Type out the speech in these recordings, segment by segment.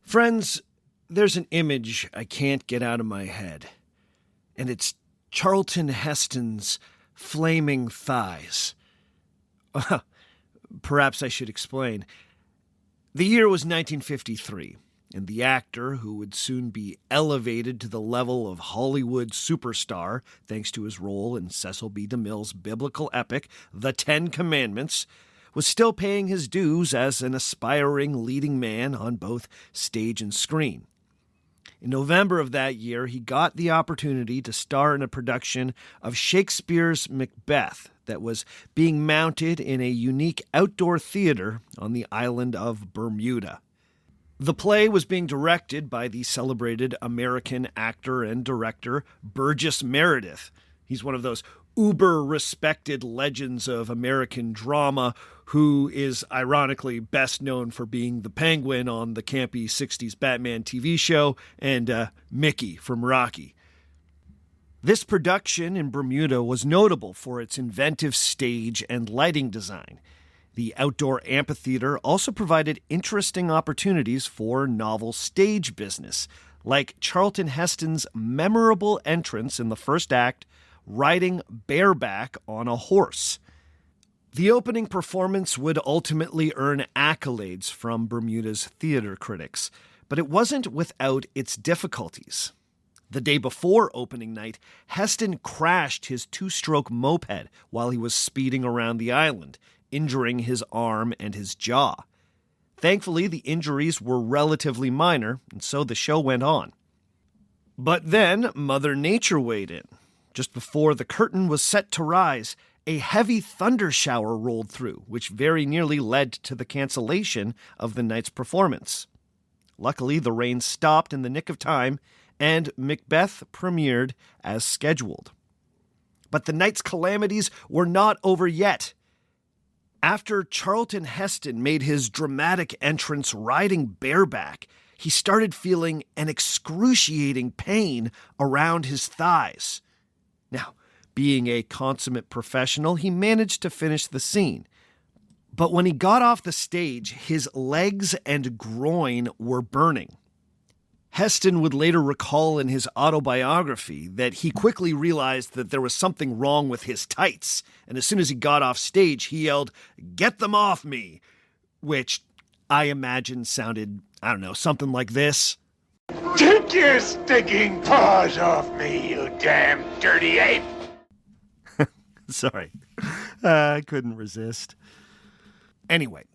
Friends, there's an image I can't get out of my head, and it's Charlton Heston's flaming thighs. Perhaps I should explain. The year was 1953, and the actor, who would soon be elevated to the level of Hollywood superstar thanks to his role in Cecil B. DeMille's biblical epic, The Ten Commandments, was still paying his dues as an aspiring leading man on both stage and screen. In November of that year, he got the opportunity to star in a production of Shakespeare's Macbeth that was being mounted in a unique outdoor theater on the island of Bermuda. The play was being directed by the celebrated American actor and director Burgess Meredith. He's one of those uber-respected legends of American drama who is ironically best known for being the Penguin on the campy 60s Batman TV show and Mickey from Rocky. This production in Bermuda was notable for its inventive stage and lighting design. The outdoor amphitheater also provided interesting opportunities for novel stage business, like Charlton Heston's memorable entrance in the first act, riding bareback on a horse. The opening performance would ultimately earn accolades from Bermuda's theater critics, but it wasn't without its difficulties. The day before opening night, Heston crashed his two-stroke moped while he was speeding around the island, injuring his arm and his jaw. Thankfully, the injuries were relatively minor, and so the show went on. But then Mother Nature weighed in. Just before the curtain was set to rise, a heavy thunder shower rolled through, which very nearly led to the cancellation of the night's performance. Luckily, the rain stopped in the nick of time, and Macbeth premiered as scheduled. But the night's calamities were not over yet. After Charlton Heston made his dramatic entrance riding bareback, he started feeling an excruciating pain around his thighs. Now, being a consummate professional, he managed to finish the scene. But when he got off the stage, his legs and groin were burning. Heston would later recall in his autobiography that he quickly realized that there was something wrong with his tights, and as soon as he got off stage, he yelled, "Get them off me!" which I imagine sounded, something like this. Take your stinking paws off me, you damn dirty ape! Sorry, I couldn't resist. Anyway,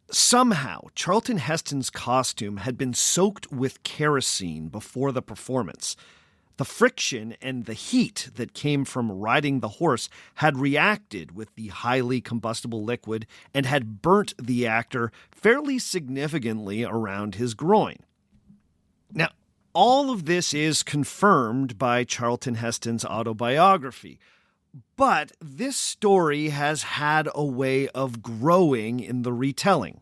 somehow Charlton Heston's costume had been soaked with kerosene before the performance. The friction and the heat that came from riding the horse had reacted with the highly combustible liquid and had burnt the actor fairly significantly around his groin. Now, all of this is confirmed by Charlton Heston's autobiography, but this story has had a way of growing in the retelling.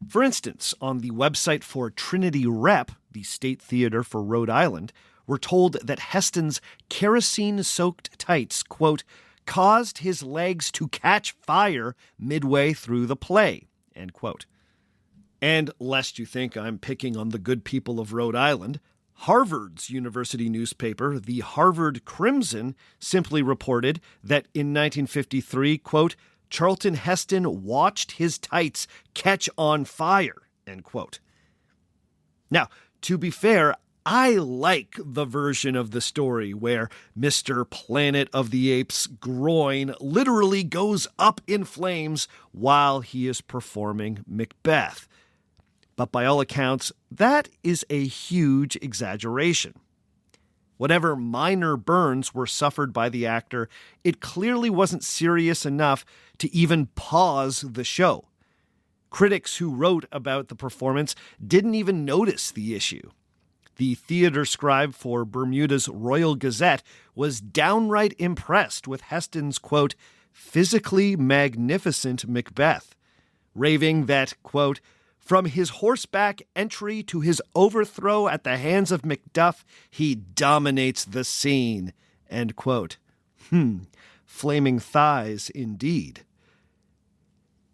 For instance, on the website for Trinity Rep, the State Theater for Rhode Island, we're told that Heston's kerosene-soaked tights, quote, caused his legs to catch fire midway through the play, end quote. And lest you think I'm picking on the good people of Rhode Island, Harvard's university newspaper, the Harvard Crimson, simply reported that in 1953, quote, Charlton Heston watched his tights catch on fire, end quote. Now, to be fair, I like the version of the story where Mr. Planet of the Apes' groin literally goes up in flames while he is performing Macbeth. But by all accounts, that is a huge exaggeration. Whatever minor burns were suffered by the actor, it clearly wasn't serious enough to even pause the show. Critics who wrote about the performance didn't even notice the issue. The theater scribe for Bermuda's Royal Gazette was downright impressed with Heston's, quote, physically magnificent Macbeth, raving that, quote, from his horseback entry to his overthrow at the hands of Macduff, he dominates the scene, end quote. Flaming thighs indeed.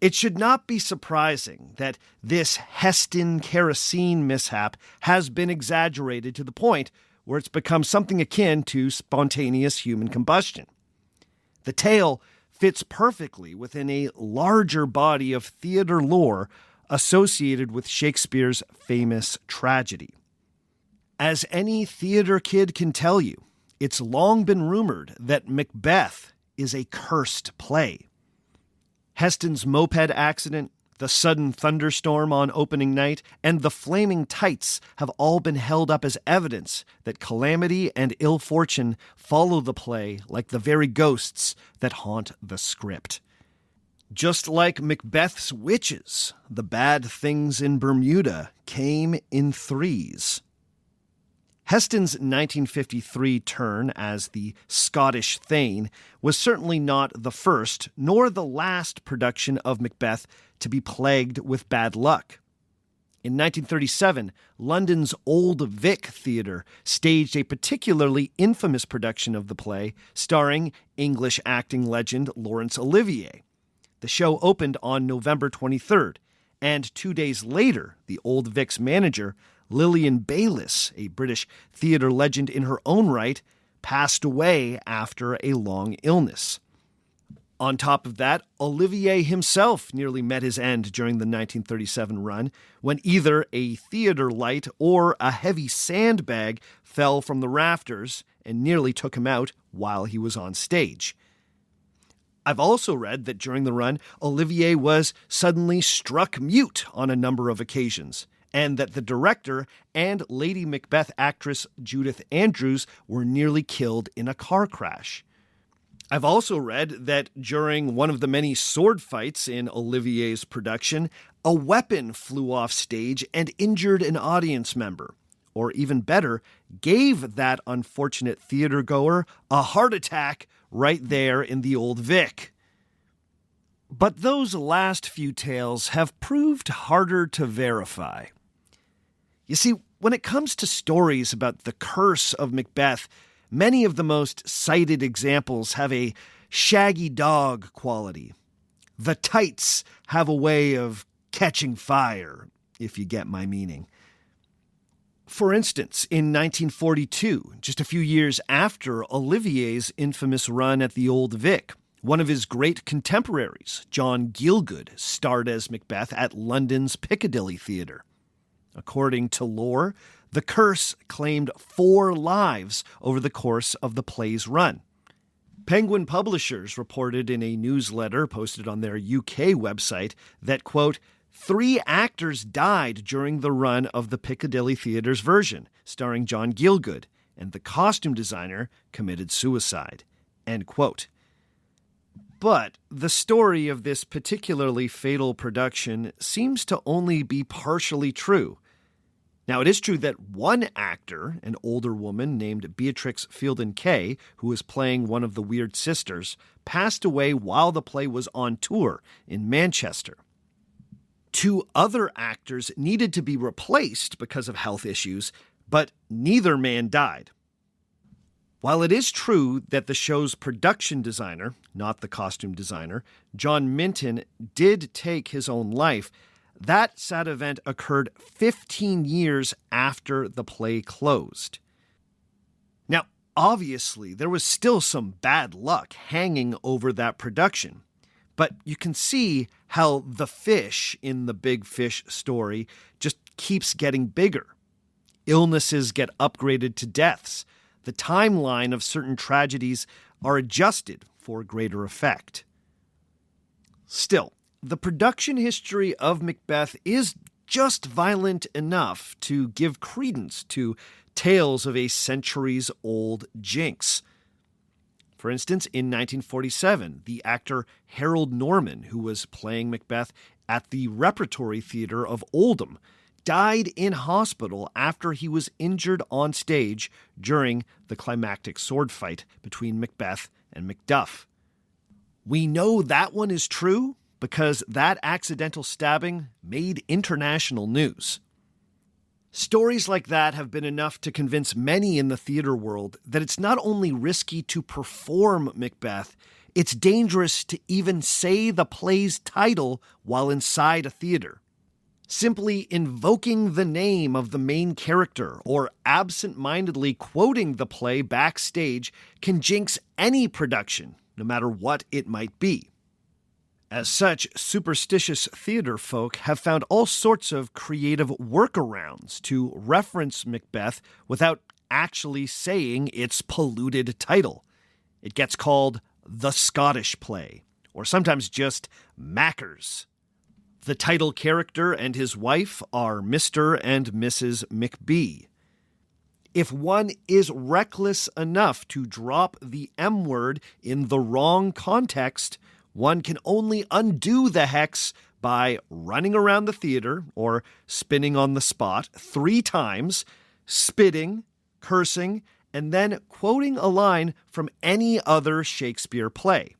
It should not be surprising that this Heston kerosene mishap has been exaggerated to the point where it's become something akin to spontaneous human combustion. The tale fits perfectly within a larger body of theater lore associated with Shakespeare's famous tragedy. As any theater kid can tell you, it's long been rumored that Macbeth is a cursed play. Heston's moped accident, the sudden thunderstorm on opening night, and the flaming tights have all been held up as evidence that calamity and ill fortune follow the play like the very ghosts that haunt the script. Just like Macbeth's witches, the bad things in Bermuda came in threes. Heston's 1953 turn as the Scottish Thane was certainly not the first nor the last production of Macbeth to be plagued with bad luck. In 1937, London's Old Vic Theatre staged a particularly infamous production of the play starring English acting legend Laurence Olivier. The show opened on November 23rd, and 2 days later, the Old Vic's manager, Lillian Bayliss, a British theatre legend in her own right, passed away after a long illness. On top of that, Olivier himself nearly met his end during the 1937 run when either a theatre light or a heavy sandbag fell from the rafters and nearly took him out while he was on stage. I've also read that during the run, Olivier was suddenly struck mute on a number of occasions, and that the director and Lady Macbeth actress Judith Andrews were nearly killed in a car crash. I've also read that during one of the many sword fights in Olivier's production, a weapon flew off stage and injured an audience member, or even better, gave that unfortunate theatergoer a heart attack right there in the Old Vic. But those last few tales have proved harder to verify. You see, when it comes to stories about the curse of Macbeth, many of the most cited examples have a shaggy dog quality. The tights have a way of catching fire, if you get my meaning. For instance, in 1942, just a few years after Olivier's infamous run at the Old Vic, one of his great contemporaries, John Gielgud, starred as Macbeth at London's Piccadilly Theatre. According to lore, the curse claimed 4 lives over the course of the play's run. Penguin Publishers reported in a newsletter posted on their UK website that, quote, 3 actors died during the run of the Piccadilly Theatre's version, starring John Gielgud, and the costume designer committed suicide, end quote. But the story of this particularly fatal production seems to only be partially true. Now, it is true that one actor, an older woman named Beatrix Fielden Kay, who was playing one of the Weird Sisters, passed away while the play was on tour in Manchester. 2 other actors needed to be replaced because of health issues, but neither man died. While it is true that the show's production designer, not the costume designer, John Minton, did take his own life, that sad event occurred 15 years after the play closed. Now, obviously, there was still some bad luck hanging over that production, but you can see how the fish in the Big Fish story just keeps getting bigger. Illnesses get upgraded to deaths. The timeline of certain tragedies are adjusted for greater effect. Still, the production history of Macbeth is just violent enough to give credence to tales of a centuries-old jinx. For instance, in 1947, the actor Harold Norman, who was playing Macbeth at the Repertory Theatre of Oldham, died in hospital after he was injured on stage during the climactic sword fight between Macbeth and Macduff. We know that one is true because that accidental stabbing made international news. Stories like that have been enough to convince many in the theater world that it's not only risky to perform Macbeth, it's dangerous to even say the play's title while inside a theater. Simply invoking the name of the main character or absent-mindedly quoting the play backstage can jinx any production, no matter what it might be. As such, superstitious theater folk have found all sorts of creative workarounds to reference Macbeth without actually saying its polluted title. It gets called the Scottish play, or sometimes just Mackers. The title character and his wife are Mr. and Mrs. McBee. If one is reckless enough to drop the M word in the wrong context, one can only undo the hex by running around the theater or spinning on the spot 3 times, spitting, cursing, and then quoting a line from any other Shakespeare play.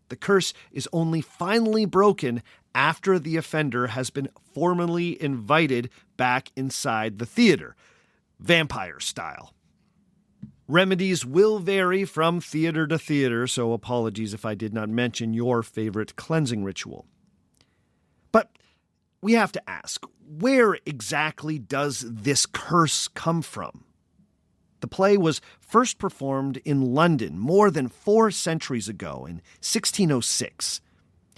The curse is only finally broken after the offender has been formally invited back inside the theater, vampire style. Remedies will vary from theater to theater, so apologies if I did not mention your favorite cleansing ritual. But we have to ask, where exactly does this curse come from? The play was first performed in London more than 4 centuries ago in 1606.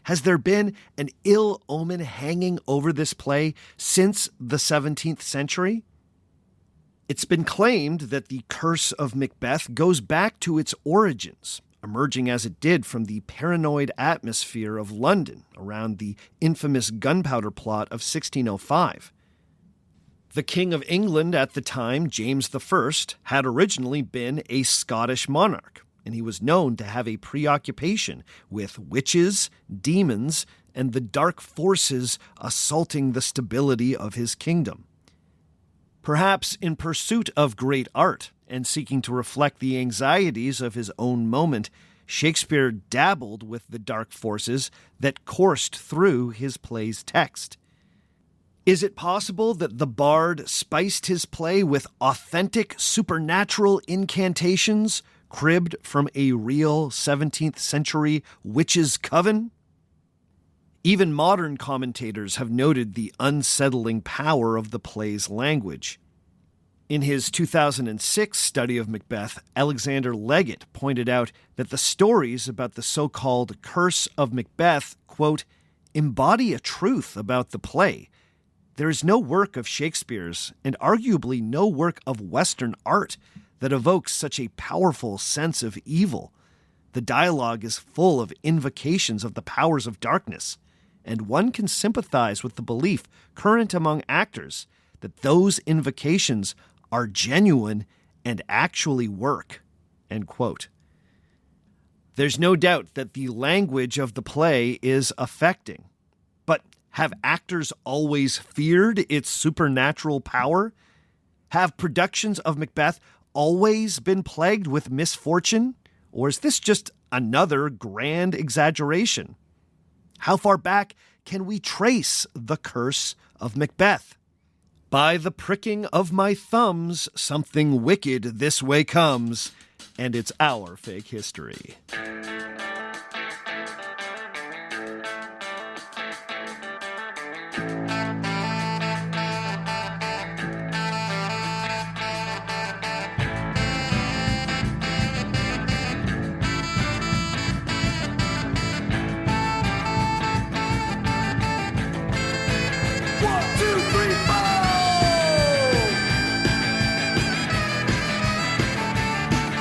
Has there been an ill omen hanging over this play since the 17th century? It's been claimed that the curse of Macbeth goes back to its origins, emerging as it did from the paranoid atmosphere of London around the infamous gunpowder plot of 1605. The King of England at the time, James I, had originally been a Scottish monarch, and he was known to have a preoccupation with witches, demons, and the dark forces assaulting the stability of his kingdom. Perhaps in pursuit of great art and seeking to reflect the anxieties of his own moment, Shakespeare dabbled with the dark forces that coursed through his play's text. Is it possible that the bard spiced his play with authentic supernatural incantations cribbed from a real 17th century witches' coven? Even modern commentators have noted the unsettling power of the play's language. In his 2006 study of Macbeth, Alexander Leggett pointed out that the stories about the so-called Curse of Macbeth, quote, embody a truth about the play. There is no work of Shakespeare's, and arguably no work of Western art, that evokes such a powerful sense of evil. The dialogue is full of invocations of the powers of darkness, and one can sympathize with the belief current among actors that those invocations are genuine and actually work. End quote. There's no doubt that the language of the play is affecting. But have actors always feared its supernatural power? Have productions of Macbeth always been plagued with misfortune? Or is this just another grand exaggeration? How far back can we trace the curse of Macbeth? By the pricking of my thumbs, something wicked this way comes, and it's our fake history.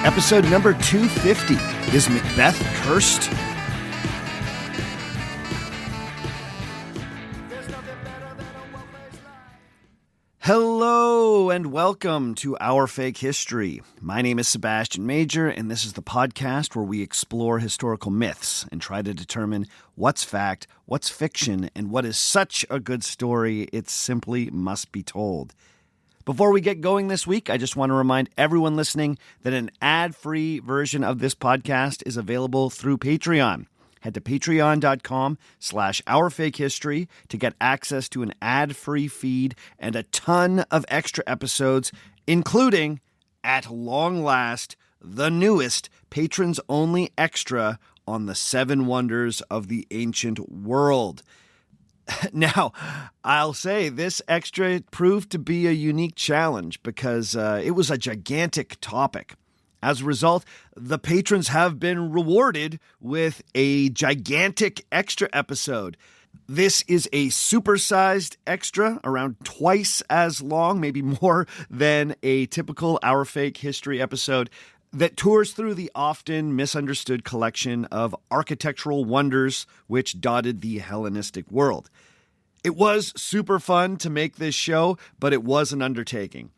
Episode number 250. Is Macbeth cursed? Hello and welcome to Our Fake History. My name is Sebastian Major, and this is the podcast where we explore historical myths and try to determine what's fact, what's fiction, and what is such a good story it simply must be told. Before we get going this week, I just want to remind everyone listening that an ad-free version of this podcast is available through Patreon. Head to patreon.com/ourfakehistory to get access to an ad-free feed and a ton of extra episodes, including, at long last, the newest patrons-only extra on the 7 wonders of the ancient world. Now, I'll say this extra proved to be a unique challenge because it was a gigantic topic. As a result, the patrons have been rewarded with a gigantic extra episode. This is a supersized extra, around twice as long, maybe more than a typical Our Fake History episode, that tours through the often misunderstood collection of architectural wonders which dotted the Hellenistic world. It was super fun to make this show, but it was an undertaking.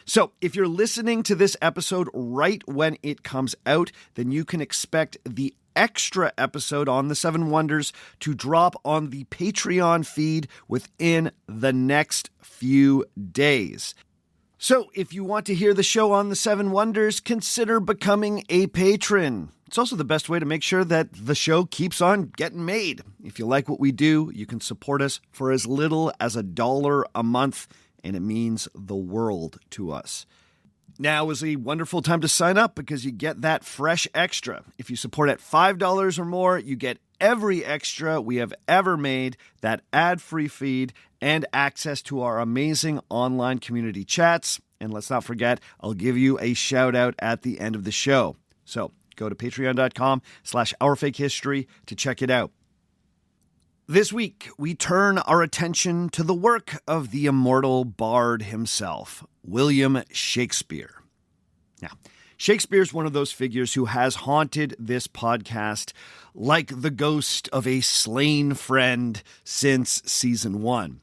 So, if you're listening to this episode right when it comes out, then you can expect the extra episode on the 7 Wonders to drop on the Patreon feed within the next few days. So, if you want to hear the show on the 7 Wonders, consider becoming a patron. It's also the best way to make sure that the show keeps on getting made. If you like what we do, you can support us for as little as $1 a month, and it means the world to us. Now is a wonderful time to sign up because you get that fresh extra. If you support at $5 or more, you get every extra we have ever made, that ad-free feed, and access to our amazing online community chats. And let's not forget, I'll give you a shout out at the end of the show. So go to patreon.com/ourfakehistory to check it out. This week, we turn our attention to the work of the immortal bard himself, William Shakespeare. Now, Shakespeare's one of those figures who has haunted this podcast like the ghost of a slain friend since season 1.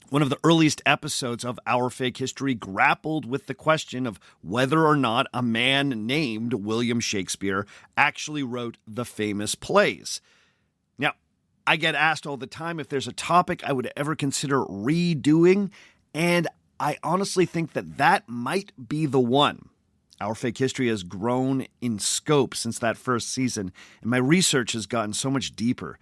One of the earliest episodes of Our Fake History grappled with the question of whether or not a man named William Shakespeare actually wrote the famous plays. Now, I get asked all the time if there's a topic I would ever consider redoing, and I honestly think that that might be the one. Our Fake History has grown in scope since that first season, and my research has gotten so much deeper.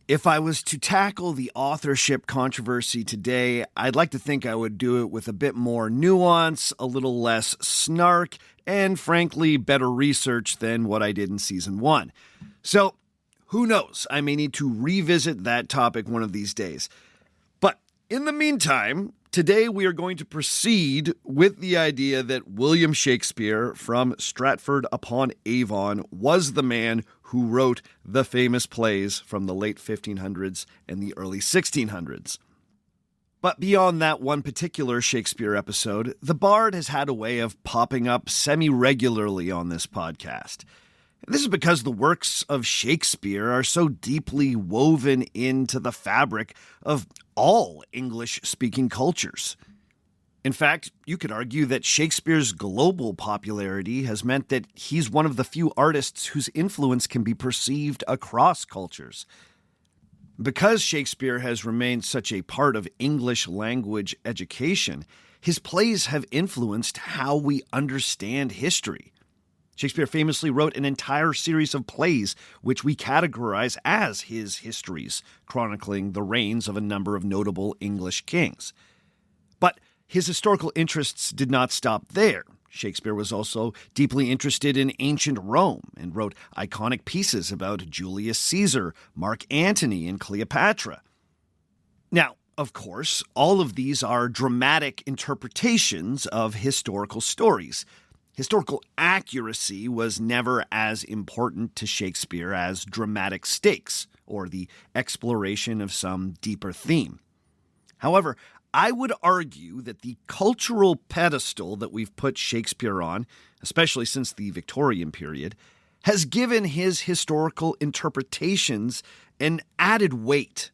If I was to tackle the authorship controversy today, I'd like to think I would do it with a bit more nuance, a little less snark, and frankly, better research than what I did in season 1. So, who knows? I may need to revisit that topic one of these days. But in the meantime, today we are going to proceed with the idea that William Shakespeare from Stratford-upon-Avon was the man who wrote the famous plays from the late 1500s and the early 1600s. But beyond that one particular Shakespeare episode, the Bard has had a way of popping up semi-regularly on this podcast. This is because the works of Shakespeare are so deeply woven into the fabric of all English-speaking cultures. In fact, you could argue that Shakespeare's global popularity has meant that he's one of the few artists whose influence can be perceived across cultures. Because Shakespeare has remained such a part of English language education, his plays have influenced how we understand history. Shakespeare famously wrote an entire series of plays which we categorize as his histories, chronicling the reigns of a number of notable English kings. But his historical interests did not stop there. Shakespeare was also deeply interested in ancient Rome and wrote iconic pieces about Julius Caesar, Mark Antony, and Cleopatra. Now, of course, all of these are dramatic interpretations of historical stories. Historical accuracy was never as important to Shakespeare as dramatic stakes or the exploration of some deeper theme. However, I would argue that the cultural pedestal that we've put Shakespeare on, especially since the Victorian period, has given his historical interpretations an added weight.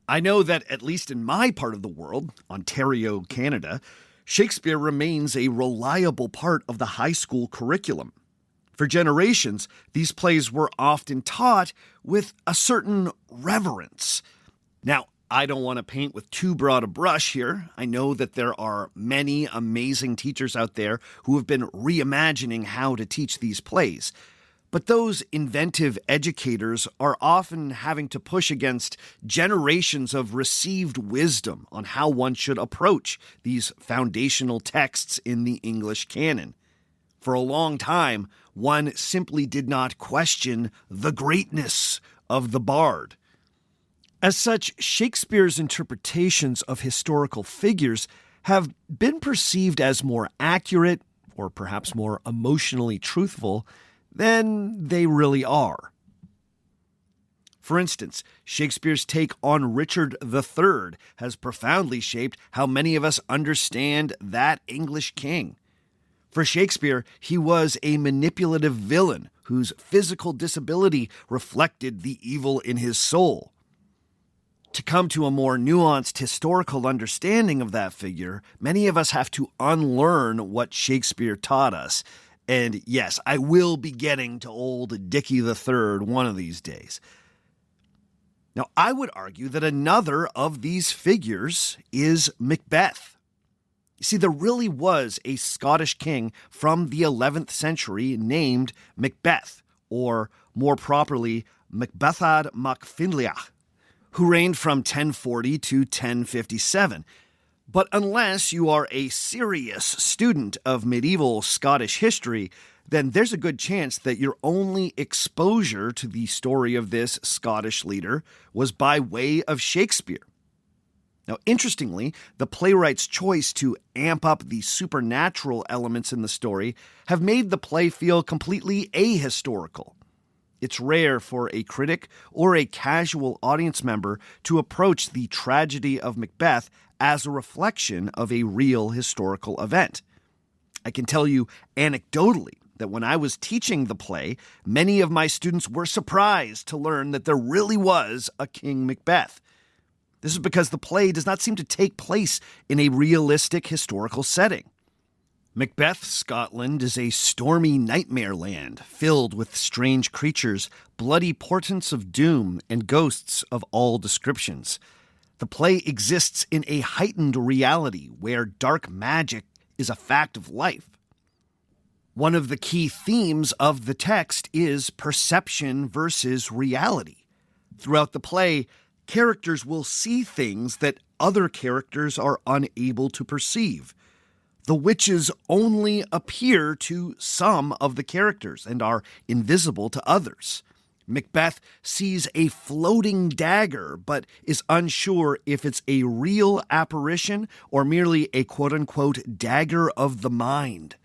I know that, at least in my part of the world, Ontario, Canada, Shakespeare remains a reliable part of the high school curriculum. For generations, these plays were often taught with a certain reverence. Now, I don't want to paint with too broad a brush here. I know that there are many amazing teachers out there who have been reimagining how to teach these plays. But those inventive educators are often having to push against generations of received wisdom on how one should approach these foundational texts in the English canon. For a long time, one simply did not question the greatness of the bard. As such, Shakespeare's interpretations of historical figures have been perceived as more accurate, or perhaps more emotionally truthful, than they really are. For instance, Shakespeare's take on Richard III has profoundly shaped how many of us understand that English king. For Shakespeare, he was a manipulative villain whose physical disability reflected the evil in his soul. To come to a more nuanced historical understanding of that figure, many of us have to unlearn what Shakespeare taught us. And yes, I will be getting to old Dickie III one of these days. Now, I would argue that another of these figures is Macbeth. You see, there really was a Scottish king from the 11th century named Macbeth, or more properly, Macbethad mac Finliach, who reigned from 1040 to 1057. But unless you are a serious student of medieval Scottish history, then there's a good chance that your only exposure to the story of this Scottish leader was by way of Shakespeare. Now, interestingly, the playwright's choice to amp up the supernatural elements in the story have made the play feel completely ahistorical. It's rare for a critic or a casual audience member to approach the tragedy of Macbeth as a reflection of a real historical event. I can tell you anecdotally that when I was teaching the play, many of my students were surprised to learn that there really was a King Macbeth. This is because the play does not seem to take place in a realistic historical setting. Macbeth, Scotland, is a stormy nightmare land filled with strange creatures, bloody portents of doom, and ghosts of all descriptions. The play exists in a heightened reality where dark magic is a fact of life. One of the key themes of the text is perception versus reality. Throughout the play, characters will see things that other characters are unable to perceive. The witches only appear to some of the characters and are invisible to others. Macbeth sees a floating dagger, but is unsure if it's a real apparition or merely a quote-unquote dagger of the mind.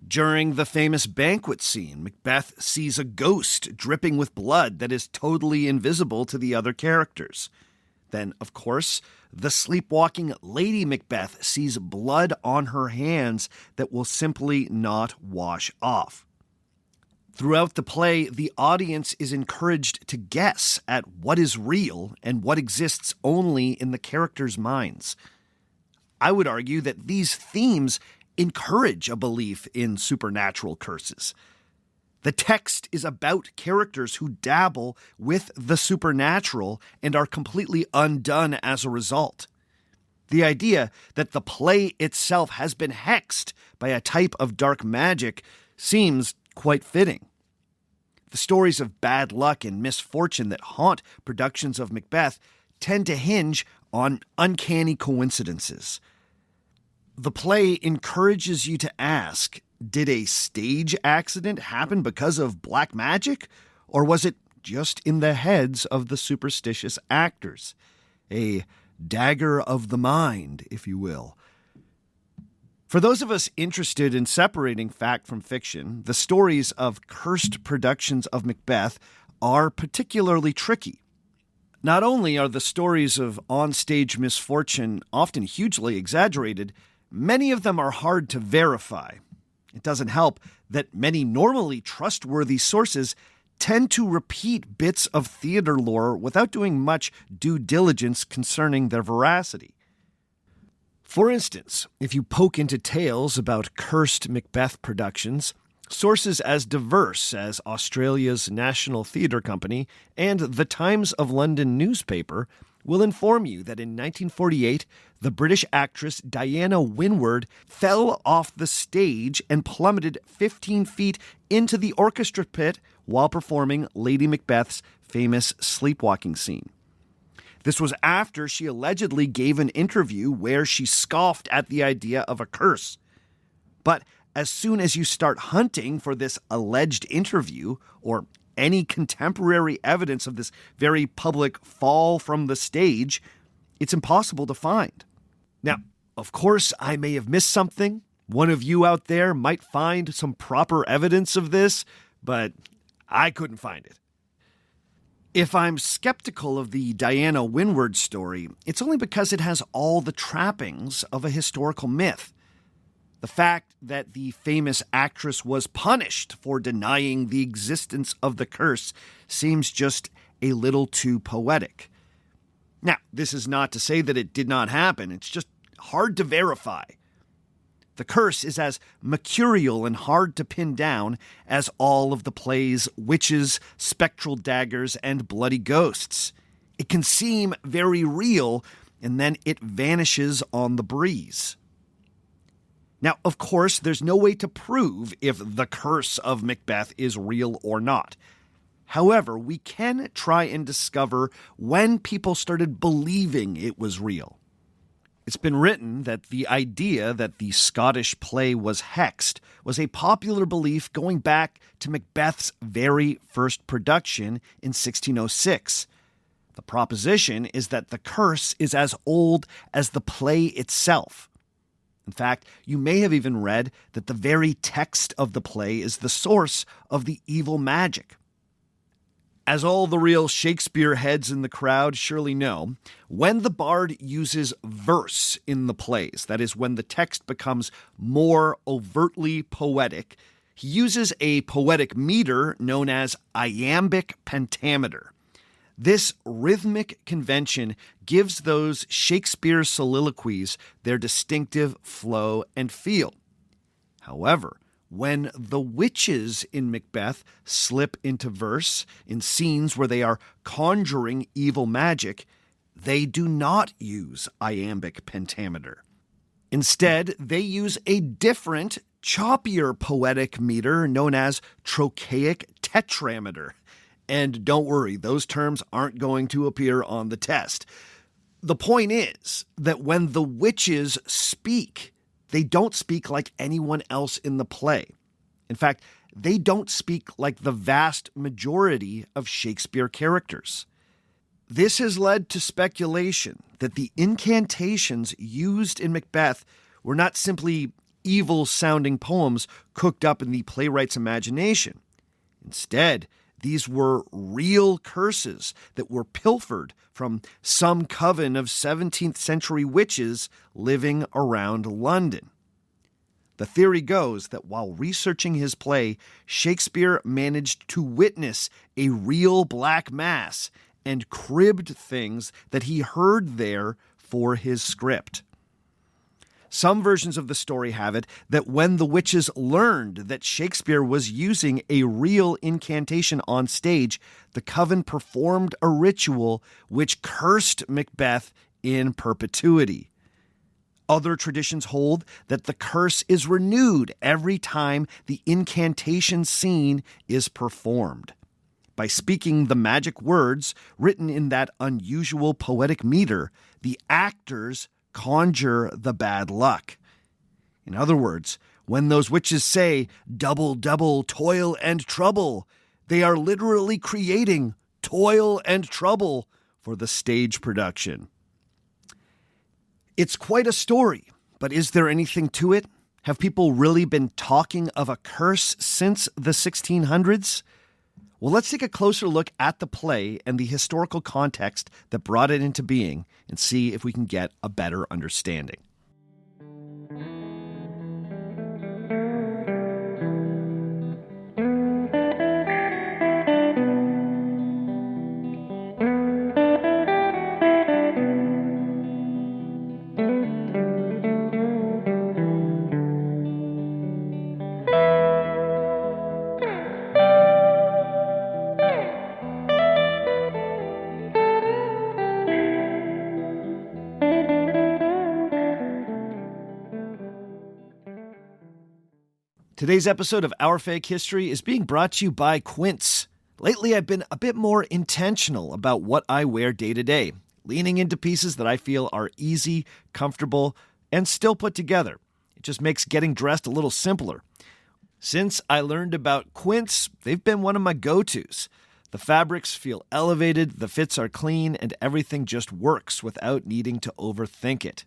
During the famous banquet scene, Macbeth sees a ghost dripping with blood that is totally invisible to the other characters. Then, of course, the sleepwalking Lady Macbeth sees blood on her hands that will simply not wash off. Throughout the play, the audience is encouraged to guess at what is real and what exists only in the characters' minds. I would argue that these themes encourage a belief in supernatural curses. The text is about characters who dabble with the supernatural and are completely undone as a result. The idea that the play itself has been hexed by a type of dark magic seems quite fitting. The stories of bad luck and misfortune that haunt productions of Macbeth tend to hinge on uncanny coincidences. The play encourages you to ask, did a stage accident happen because of black magic? Or was it just in the heads of the superstitious actors? A dagger of the mind, if you will. For those of us interested in separating fact from fiction, the stories of cursed productions of Macbeth are particularly tricky. Not only are the stories of onstage misfortune often hugely exaggerated, many of them are hard to verify. It doesn't help that many normally trustworthy sources tend to repeat bits of theater lore without doing much due diligence concerning their veracity. For instance, if you poke into tales about cursed Macbeth productions, sources as diverse as Australia's National Theatre Company and the Times of London newspaper will inform you that in 1948, the British actress Diana Wynward fell off the stage and plummeted 15 feet into the orchestra pit while performing Lady Macbeth's famous sleepwalking scene. This was after she allegedly gave an interview where she scoffed at the idea of a curse. But as soon as you start hunting for this alleged interview or any contemporary evidence of this very public fall from the stage, it's impossible to find. Now, of course, I may have missed something. One of you out there might find some proper evidence of this, but I couldn't find it. If I'm skeptical of the Diana Wynward story, it's only because it has all the trappings of a historical myth. The fact that the famous actress was punished for denying the existence of the curse seems just a little too poetic. Now, this is not to say that it did not happen. It's just hard to verify. The curse is as mercurial and hard to pin down as all of the play's witches, spectral daggers, and bloody ghosts. It can seem very real, and then it vanishes on the breeze. Now, of course, there's no way to prove if the curse of Macbeth is real or not. However, we can try and discover when people started believing it was real. It's been written that the idea that the Scottish play was hexed was a popular belief going back to Macbeth's very first production in 1606. The proposition is that the curse is as old as the play itself. In fact, you may have even read that the very text of the play is the source of the evil magic. As all the real Shakespeare heads in the crowd surely know, when the bard uses verse in the plays, that is, when the text becomes more overtly poetic, he uses a poetic meter known as iambic pentameter. This rhythmic convention gives those Shakespeare soliloquies their distinctive flow and feel. However, when the witches in Macbeth slip into verse in scenes where they are conjuring evil magic, they do not use iambic pentameter. Instead, they use a different, choppier poetic meter known as trochaic tetrameter. And don't worry, those terms aren't going to appear on the test. The point is that when the witches speak, they don't speak like anyone else in the play. In fact, they don't speak like the vast majority of Shakespeare characters. This has led to speculation that the incantations used in Macbeth were not simply evil-sounding poems cooked up in the playwright's imagination. Instead, these were real curses that were pilfered from some coven of 17th century witches living around London. The theory goes that while researching his play, Shakespeare managed to witness a real black mass and cribbed things that he heard there for his script. Some versions of the story have it that when the witches learned that Shakespeare was using a real incantation on stage, the coven performed a ritual which cursed Macbeth in perpetuity. Other traditions hold that the curse is renewed every time the incantation scene is performed. By speaking the magic words written in that unusual poetic meter, the actors conjure the bad luck. In other words, when those witches say, "Double, double, toil and trouble," they are literally creating toil and trouble for the stage production. It's quite a story, but is there anything to it? Have people really been talking of a curse since the 1600s? Well, let's take a closer look at the play and the historical context that brought it into being and see if we can get a better understanding. Today's episode of Our Fake History is being brought to you by Quince. Lately, I've been a bit more intentional about what I wear day to day, leaning into pieces that I feel are easy, comfortable, and still put together. It just makes getting dressed a little simpler. Since I learned about Quince, they've been one of my go-tos. The fabrics feel elevated, the fits are clean, and everything just works without needing to overthink it.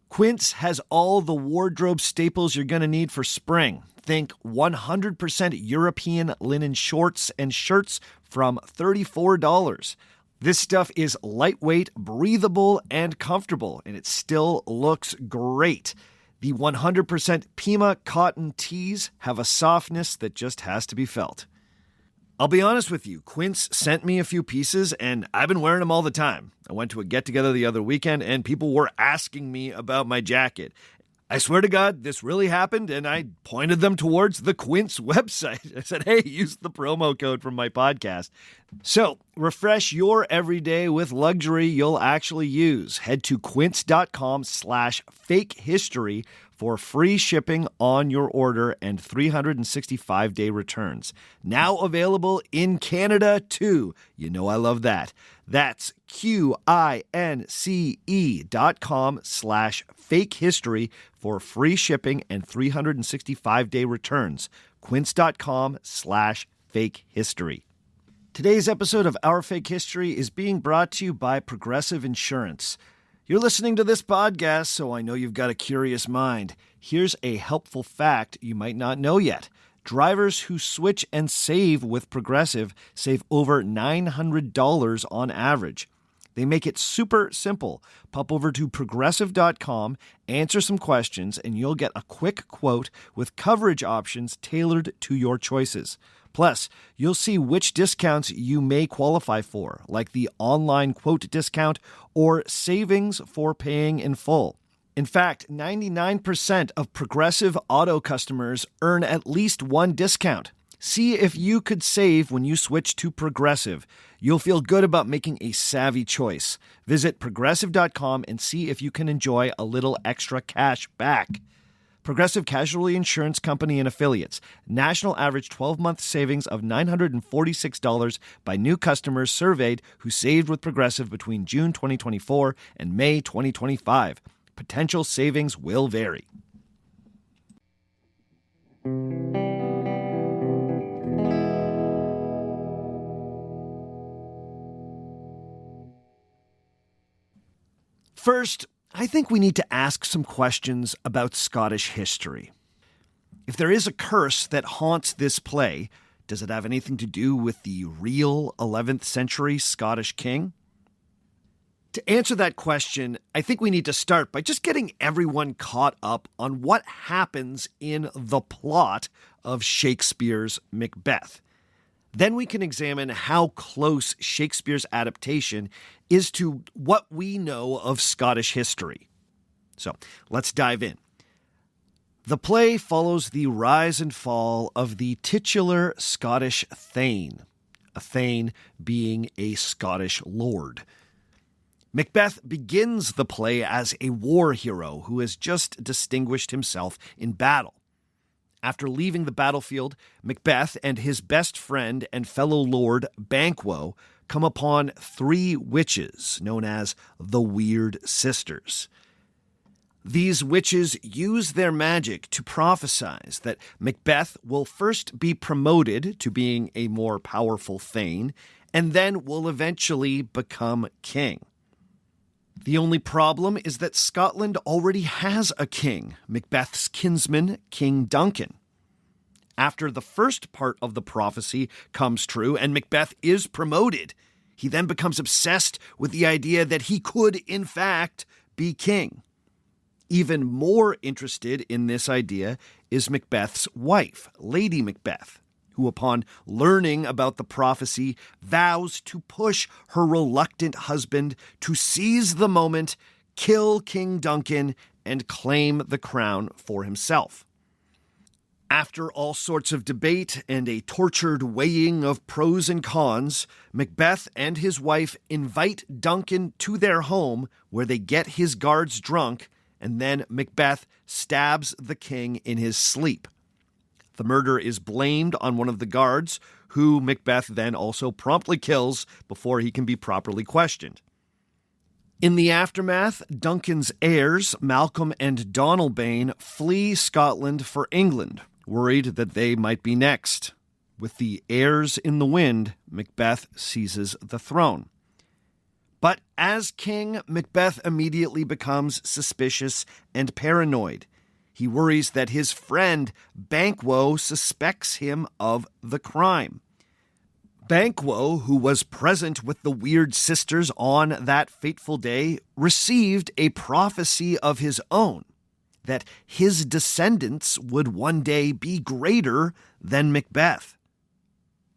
Quince has all the wardrobe staples you're going to need for spring. Think 100% European linen shorts and shirts from $34. This stuff is lightweight, breathable, and comfortable, and it still looks great. The 100% Pima cotton tees have a softness that just has to be felt. I'll be honest with you, Quince sent me a few pieces, and I've been wearing them all the time. I went to a get-together the other weekend, and people were asking me about my jacket. I swear to God, this really happened, and I pointed them towards the Quince website. I said, hey, use the promo code from my podcast. So, refresh your everyday with luxury you'll actually use. Head to quince.com/fakehistory for free shipping on your order and 365-day returns. Now available in Canada, too. You know I love that. That's QINCE.com/fakehistory for free shipping and 365-day returns. Quince.com/fakehistory. Today's episode of Our Fake History is being brought to you by Progressive Insurance. You're listening to this podcast, so I know you've got a curious mind. Here's a helpful fact you might not know yet. Drivers who switch and save with Progressive save over $900 on average. They make it super simple. Pop over to Progressive.com, answer some questions, and you'll get a quick quote with coverage options tailored to your choices. Plus, you'll see which discounts you may qualify for, like the online quote discount or savings for paying in full. In fact, 99% of Progressive Auto customers earn at least one discount. See if you could save when you switch to Progressive. You'll feel good about making a savvy choice. Visit Progressive.com and see if you can enjoy a little extra cash back. Progressive Casualty Insurance Company and Affiliates. National average 12-month savings of $946 by new customers surveyed who saved with Progressive between June 2024 and May 2025. Potential savings will vary. First, I think we need to ask some questions about Scottish history. If there is a curse that haunts this play, does it have anything to do with the real 11th century Scottish king? To answer that question, I think we need to start by just getting everyone caught up on what happens in the plot of Shakespeare's Macbeth. Then we can examine how close Shakespeare's adaptation is to what we know of Scottish history. So, let's dive in. The play follows the rise and fall of the titular Scottish Thane, a Thane being a Scottish lord. Macbeth begins the play as a war hero who has just distinguished himself in battle. After leaving the battlefield, Macbeth and his best friend and fellow lord, Banquo, come upon three witches known as the Weird Sisters. These witches use their magic to prophesize that Macbeth will first be promoted to being a more powerful thane, and then will eventually become king. The only problem is that Scotland already has a king, Macbeth's kinsman, King Duncan. After the first part of the prophecy comes true and Macbeth is promoted, he then becomes obsessed with the idea that he could, in fact, be king. Even more interested in this idea is Macbeth's wife, Lady Macbeth, who, upon learning about the prophecy, vows to push her reluctant husband to seize the moment, kill King Duncan, and claim the crown for himself. After all sorts of debate and a tortured weighing of pros and cons, Macbeth and his wife invite Duncan to their home where they get his guards drunk, and then Macbeth stabs the king in his sleep. The murder is blamed on one of the guards, who Macbeth then also promptly kills before he can be properly questioned. In the aftermath, Duncan's heirs, Malcolm and Donalbain, flee Scotland for England, worried that they might be next. With the heirs in the wind, Macbeth seizes the throne. But as king, Macbeth immediately becomes suspicious and paranoid. He worries that his friend Banquo suspects him of the crime. Banquo, who was present with the Weird Sisters on that fateful day, received a prophecy of his own, that his descendants would one day be greater than Macbeth.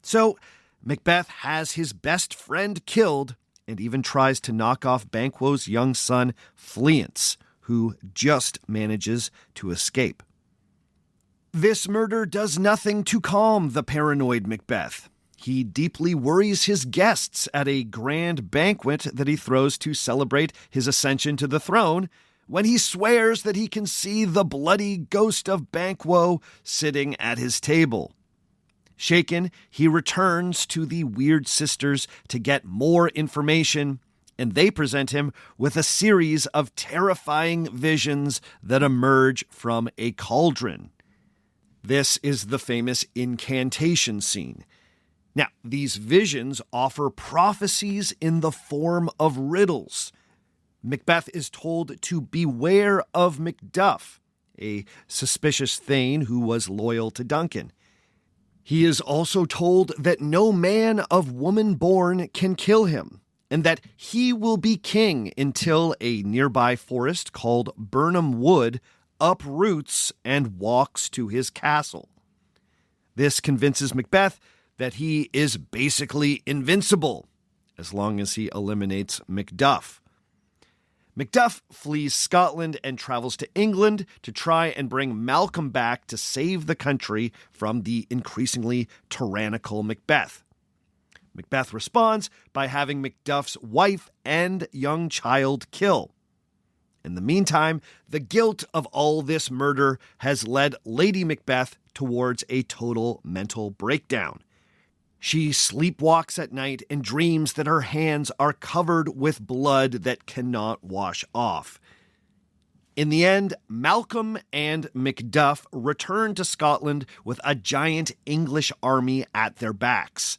So Macbeth has his best friend killed and even tries to knock off Banquo's young son, Fleance, who just manages to escape. This murder does nothing to calm the paranoid Macbeth. He deeply worries his guests at a grand banquet that he throws to celebrate his ascension to the throne, when he swears that he can see the bloody ghost of Banquo sitting at his table. Shaken, he returns to the Weird Sisters to get more information, and they present him with a series of terrifying visions that emerge from a cauldron. This is the famous incantation scene. Now, these visions offer prophecies in the form of riddles. Macbeth is told to beware of Macduff, a suspicious thane who was loyal to Duncan. He is also told that no man of woman born can kill him, and that he will be king until a nearby forest called Birnam Wood uproots and walks to his castle. This convinces Macbeth that he is basically invincible, as long as he eliminates Macduff. Macduff flees Scotland and travels to England to try and bring Malcolm back to save the country from the increasingly tyrannical Macbeth. Macbeth responds by having Macduff's wife and young child kill. In the meantime, the guilt of all this murder has led Lady Macbeth towards a total mental breakdown. She sleepwalks at night and dreams that her hands are covered with blood that cannot wash off. In the end, Malcolm and Macduff return to Scotland with a giant English army at their backs.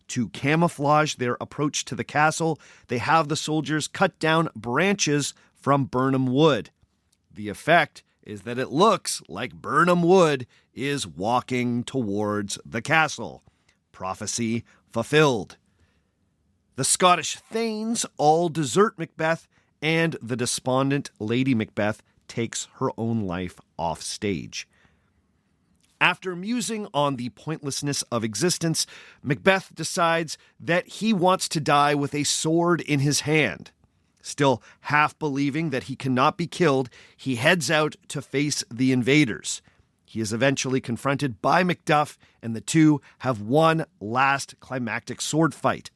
To camouflage their approach to the castle, they have the soldiers cut down branches from Birnam Wood. The effect is that it looks like Birnam Wood is walking towards the castle. Prophecy fulfilled. The Scottish thanes all desert Macbeth, and the despondent Lady Macbeth takes her own life off stage. After musing on the pointlessness of existence, Macbeth decides that he wants to die with a sword in his hand. Still half believing that he cannot be killed, he heads out to face the invaders. He is eventually confronted by Macduff, and the two have one last climactic sword fight.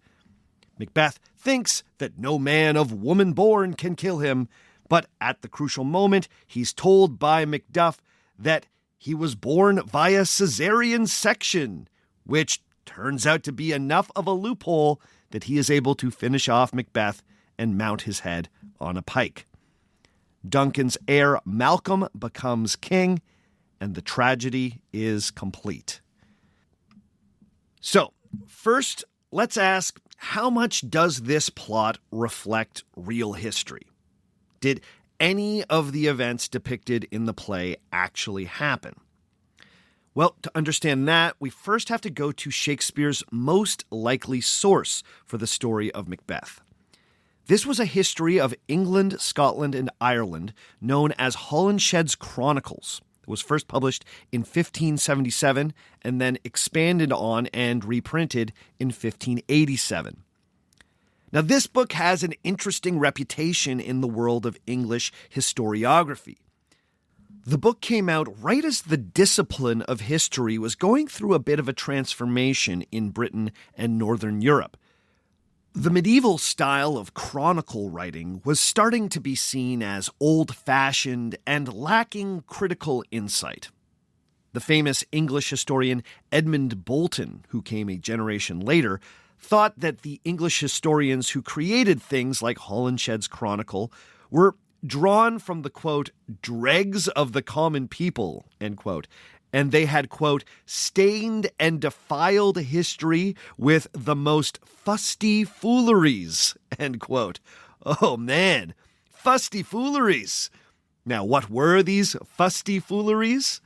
Macbeth thinks that no man of woman born can kill him, but at the crucial moment, he's told by Macduff that he was born via caesarean section, which turns out to be enough of a loophole that he is able to finish off Macbeth and mount his head on a pike. Duncan's heir Malcolm becomes king, and the tragedy is complete. So, first, let's ask, how much does this plot reflect real history? Did any of the events depicted in the play actually happen? Well, to understand that, we first have to go to Shakespeare's most likely source for the story of Macbeth. This was a history of England, Scotland, and Ireland known as Holinshed's Chronicles. It was first published in 1577 and then expanded on and reprinted in 1587. Now, this book has an interesting reputation in the world of English historiography. The book came out right as the discipline of history was going through a bit of a transformation in Britain and Northern Europe. The medieval style of chronicle writing was starting to be seen as old-fashioned and lacking critical insight. The famous English historian Edmund Bolton, who came a generation later, thought that the English historians who created things like Holinshed's Chronicle were drawn from the, quote, dregs of the common people, end quote, and they had, quote, stained and defiled history with the most fusty fooleries, end quote. Oh, man, fusty fooleries. Now, what were these fusty fooleries?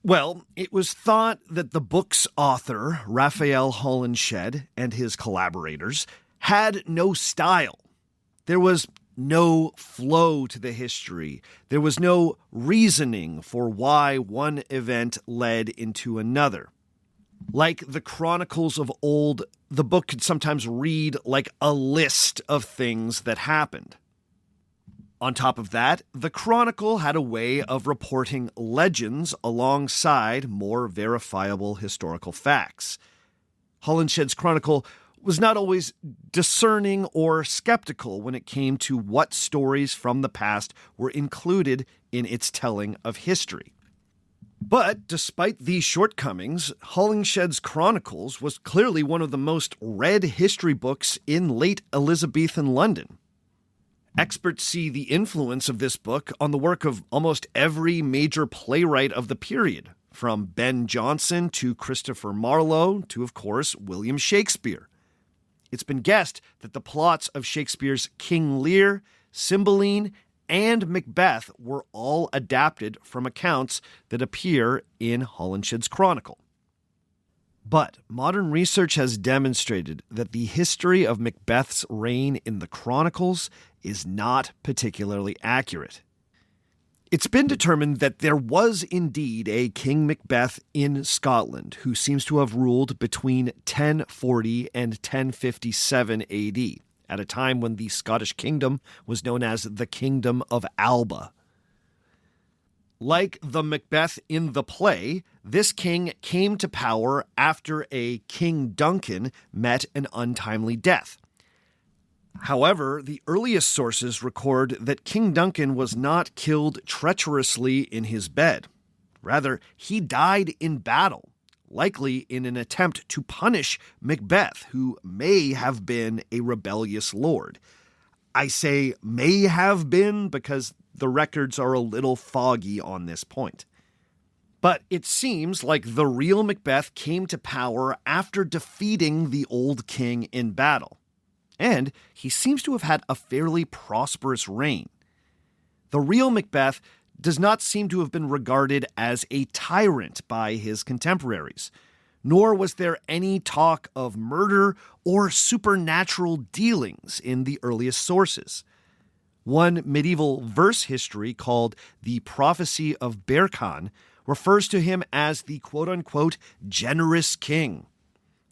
Well, it was thought that the book's author, Raphael Holinshed, and his collaborators had no style. There was no flow to the history. There was no reasoning for why one event led into another. Like the chronicles of old, the book could sometimes read like a list of things that happened. On top of that, the Chronicle had a way of reporting legends alongside more verifiable historical facts. Holinshed's Chronicle was not always discerning or skeptical when it came to what stories from the past were included in its telling of history. But despite these shortcomings, Holinshed's Chronicles was clearly one of the most read history books in late Elizabethan London. Experts see the influence of this book on the work of almost every major playwright of the period, from Ben Jonson to Christopher Marlowe to, of course, William Shakespeare. It's been guessed that the plots of Shakespeare's King Lear, Cymbeline, and Macbeth were all adapted from accounts that appear in Holinshed's Chronicle. But modern research has demonstrated that the history of Macbeth's reign in the Chronicles is not particularly accurate. It's been determined that there was indeed a King Macbeth in Scotland who seems to have ruled between 1040 and 1057 AD, at a time when the Scottish kingdom was known as the Kingdom of Alba. Like the Macbeth in the play, this king came to power after a King Duncan met an untimely death. However, the earliest sources record that King Duncan was not killed treacherously in his bed. Rather, he died in battle, likely in an attempt to punish Macbeth, who may have been a rebellious lord. I say may have been because the records are a little foggy on this point. But it seems like the real Macbeth came to power after defeating the old king in battle. And he seems to have had a fairly prosperous reign. The real Macbeth does not seem to have been regarded as a tyrant by his contemporaries, nor was there any talk of murder or supernatural dealings in the earliest sources. One medieval verse history called the Prophecy of Berkhan refers to him as the quote-unquote generous king.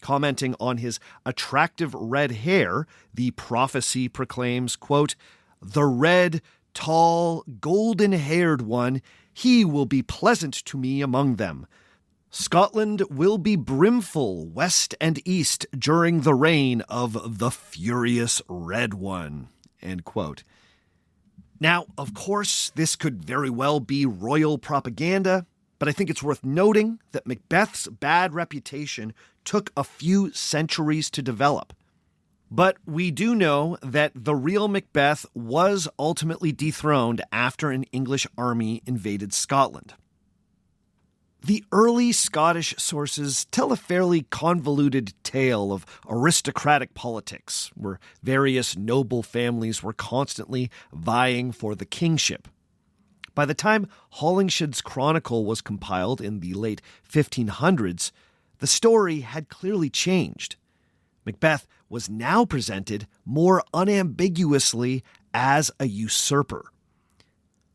Commenting on his attractive red hair, the prophecy proclaims, quote, "The red, tall, golden-haired one, he will be pleasant to me among them. Scotland will be brimful west and east during the reign of the furious red one," end quote. Now, of course, this could very well be royal propaganda, but I think it's worth noting that Macbeth's bad reputation took a few centuries to develop. But we do know that the real Macbeth was ultimately dethroned after an English army invaded Scotland. The early Scottish sources tell a fairly convoluted tale of aristocratic politics, where various noble families were constantly vying for the kingship. By the time Holinshed's Chronicle was compiled in the late 1500s, the story had clearly changed. Macbeth was now presented more unambiguously as a usurper.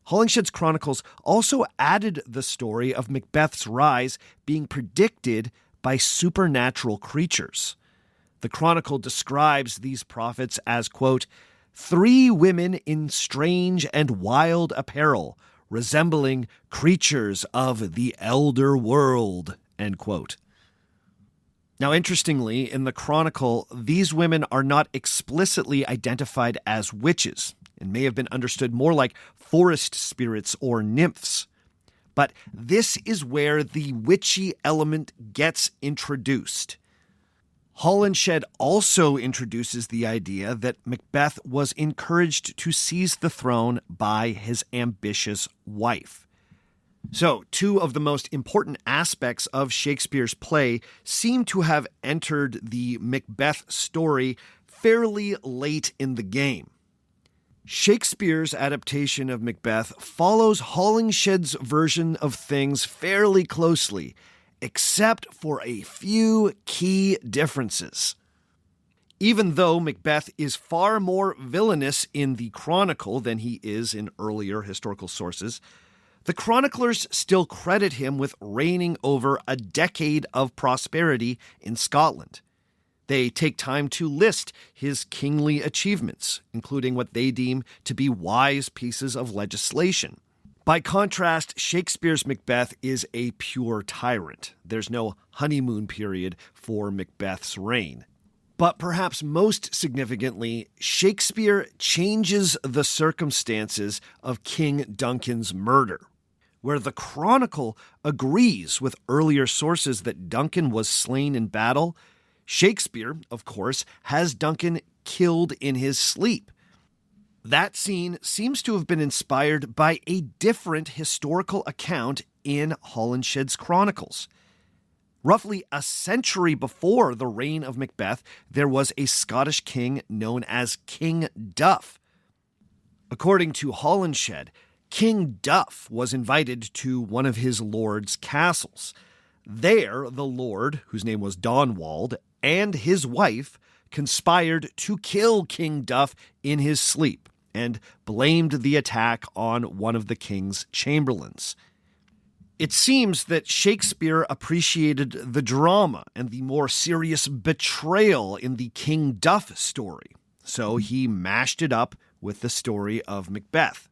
Holinshed's Chronicles also added the story of Macbeth's rise being predicted by supernatural creatures. The Chronicle describes these prophets as, quote, "3 women in strange and wild apparel, resembling creatures of the elder world," end quote. Now, interestingly, in the Chronicle, these women are not explicitly identified as witches and may have been understood more like forest spirits or nymphs. But this is where the witchy element gets introduced. Holinshed also introduces the idea that Macbeth was encouraged to seize the throne by his ambitious wife. So, two of the most important aspects of Shakespeare's play seem to have entered the Macbeth story fairly late in the game. Shakespeare's adaptation of Macbeth follows Holinshed's version of things fairly closely, except for a few key differences. Even though Macbeth is far more villainous in the Chronicle than he is in earlier historical sources, the chroniclers still credit him with reigning over a decade of prosperity in Scotland. They take time to list his kingly achievements, including what they deem to be wise pieces of legislation. By contrast, Shakespeare's Macbeth is a pure tyrant. There's no honeymoon period for Macbeth's reign. But perhaps most significantly, Shakespeare changes the circumstances of King Duncan's murder. Where the Chronicle agrees with earlier sources that Duncan was slain in battle, Shakespeare, of course, has Duncan killed in his sleep. That scene seems to have been inspired by a different historical account in Holinshed's Chronicles. Roughly a century before the reign of Macbeth, there was a Scottish king known as King Duff. According to Holinshed, King Duff was invited to one of his lord's castles. There, the lord, whose name was Donwald, and his wife conspired to kill King Duff in his sleep and blamed the attack on one of the king's chamberlains. It seems that Shakespeare appreciated the drama and the more serious betrayal in the King Duff story, so he mashed it up with the story of Macbeth.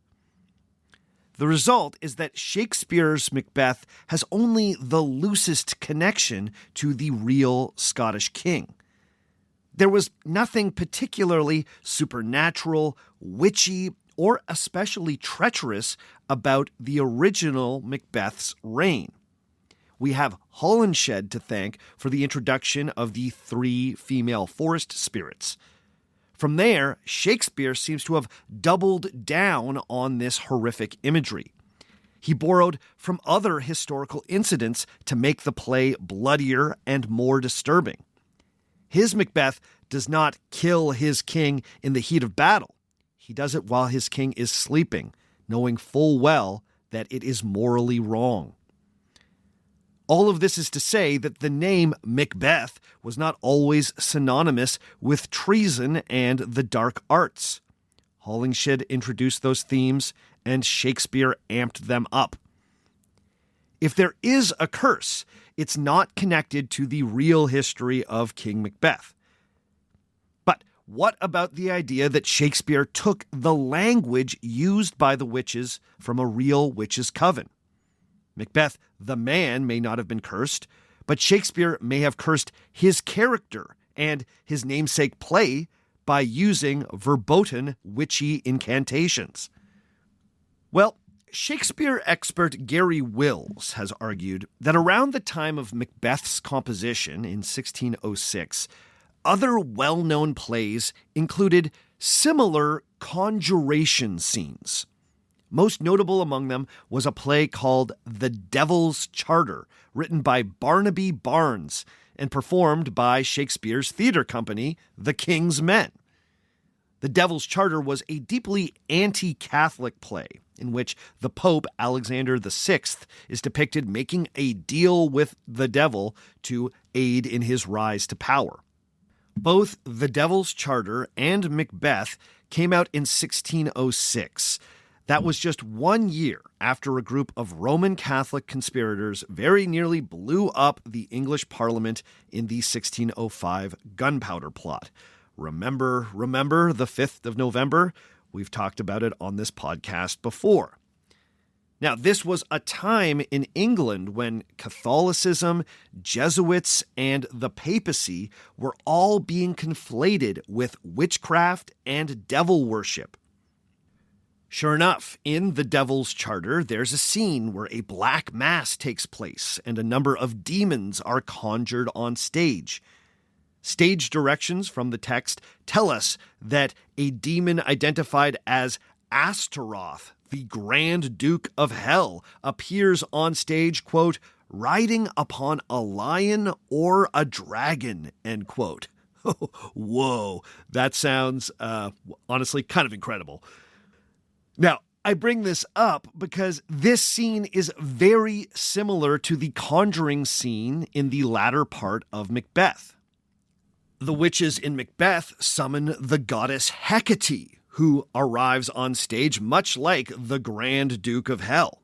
The result is that Shakespeare's Macbeth has only the loosest connection to the real Scottish king. There was nothing particularly supernatural, witchy, or especially treacherous about the original Macbeth's reign. We have Holinshed to thank for the introduction of the 3 female forest spirits. From there, Shakespeare seems to have doubled down on this horrific imagery. He borrowed from other historical incidents to make the play bloodier and more disturbing. His Macbeth does not kill his king in the heat of battle. He does it while his king is sleeping, knowing full well that it is morally wrong. All of this is to say that the name Macbeth was not always synonymous with treason and the dark arts. Holinshed introduced those themes, and Shakespeare amped them up. If there is a curse, it's not connected to the real history of King Macbeth. But what about the idea that Shakespeare took the language used by the witches from a real witches' coven? Macbeth, the man, may not have been cursed, but Shakespeare may have cursed his character and his namesake play by using verboten witchy incantations. Well, Shakespeare expert Gary Wills has argued that around the time of Macbeth's composition in 1606, other well-known plays included similar conjuration scenes. Most notable among them was a play called The Devil's Charter, written by Barnaby Barnes and performed by Shakespeare's theater company, The King's Men. The Devil's Charter was a deeply anti-Catholic play in which the Pope, Alexander VI, is depicted making a deal with the devil to aid in his rise to power. Both The Devil's Charter and Macbeth came out in 1606. That was just 1 year after a group of Roman Catholic conspirators very nearly blew up the English Parliament in the 1605 Gunpowder Plot. Remember the 5th of November? We've talked about it on this podcast before. Now, this was a time in England when Catholicism, Jesuits, and the papacy were all being conflated with witchcraft and devil worship. Sure enough, in The Devil's Charter, there's a scene where a black mass takes place and a number of demons are conjured on stage. Stage directions from the text tell us that a demon identified as Astaroth, the Grand Duke of Hell, appears on stage, quote, riding upon a lion or a dragon, end quote. Whoa, that sounds honestly kind of incredible. Now, I bring this up because this scene is very similar to the conjuring scene in the latter part of Macbeth. The witches in Macbeth summon the goddess Hecate, who arrives on stage much like the Grand Duke of Hell.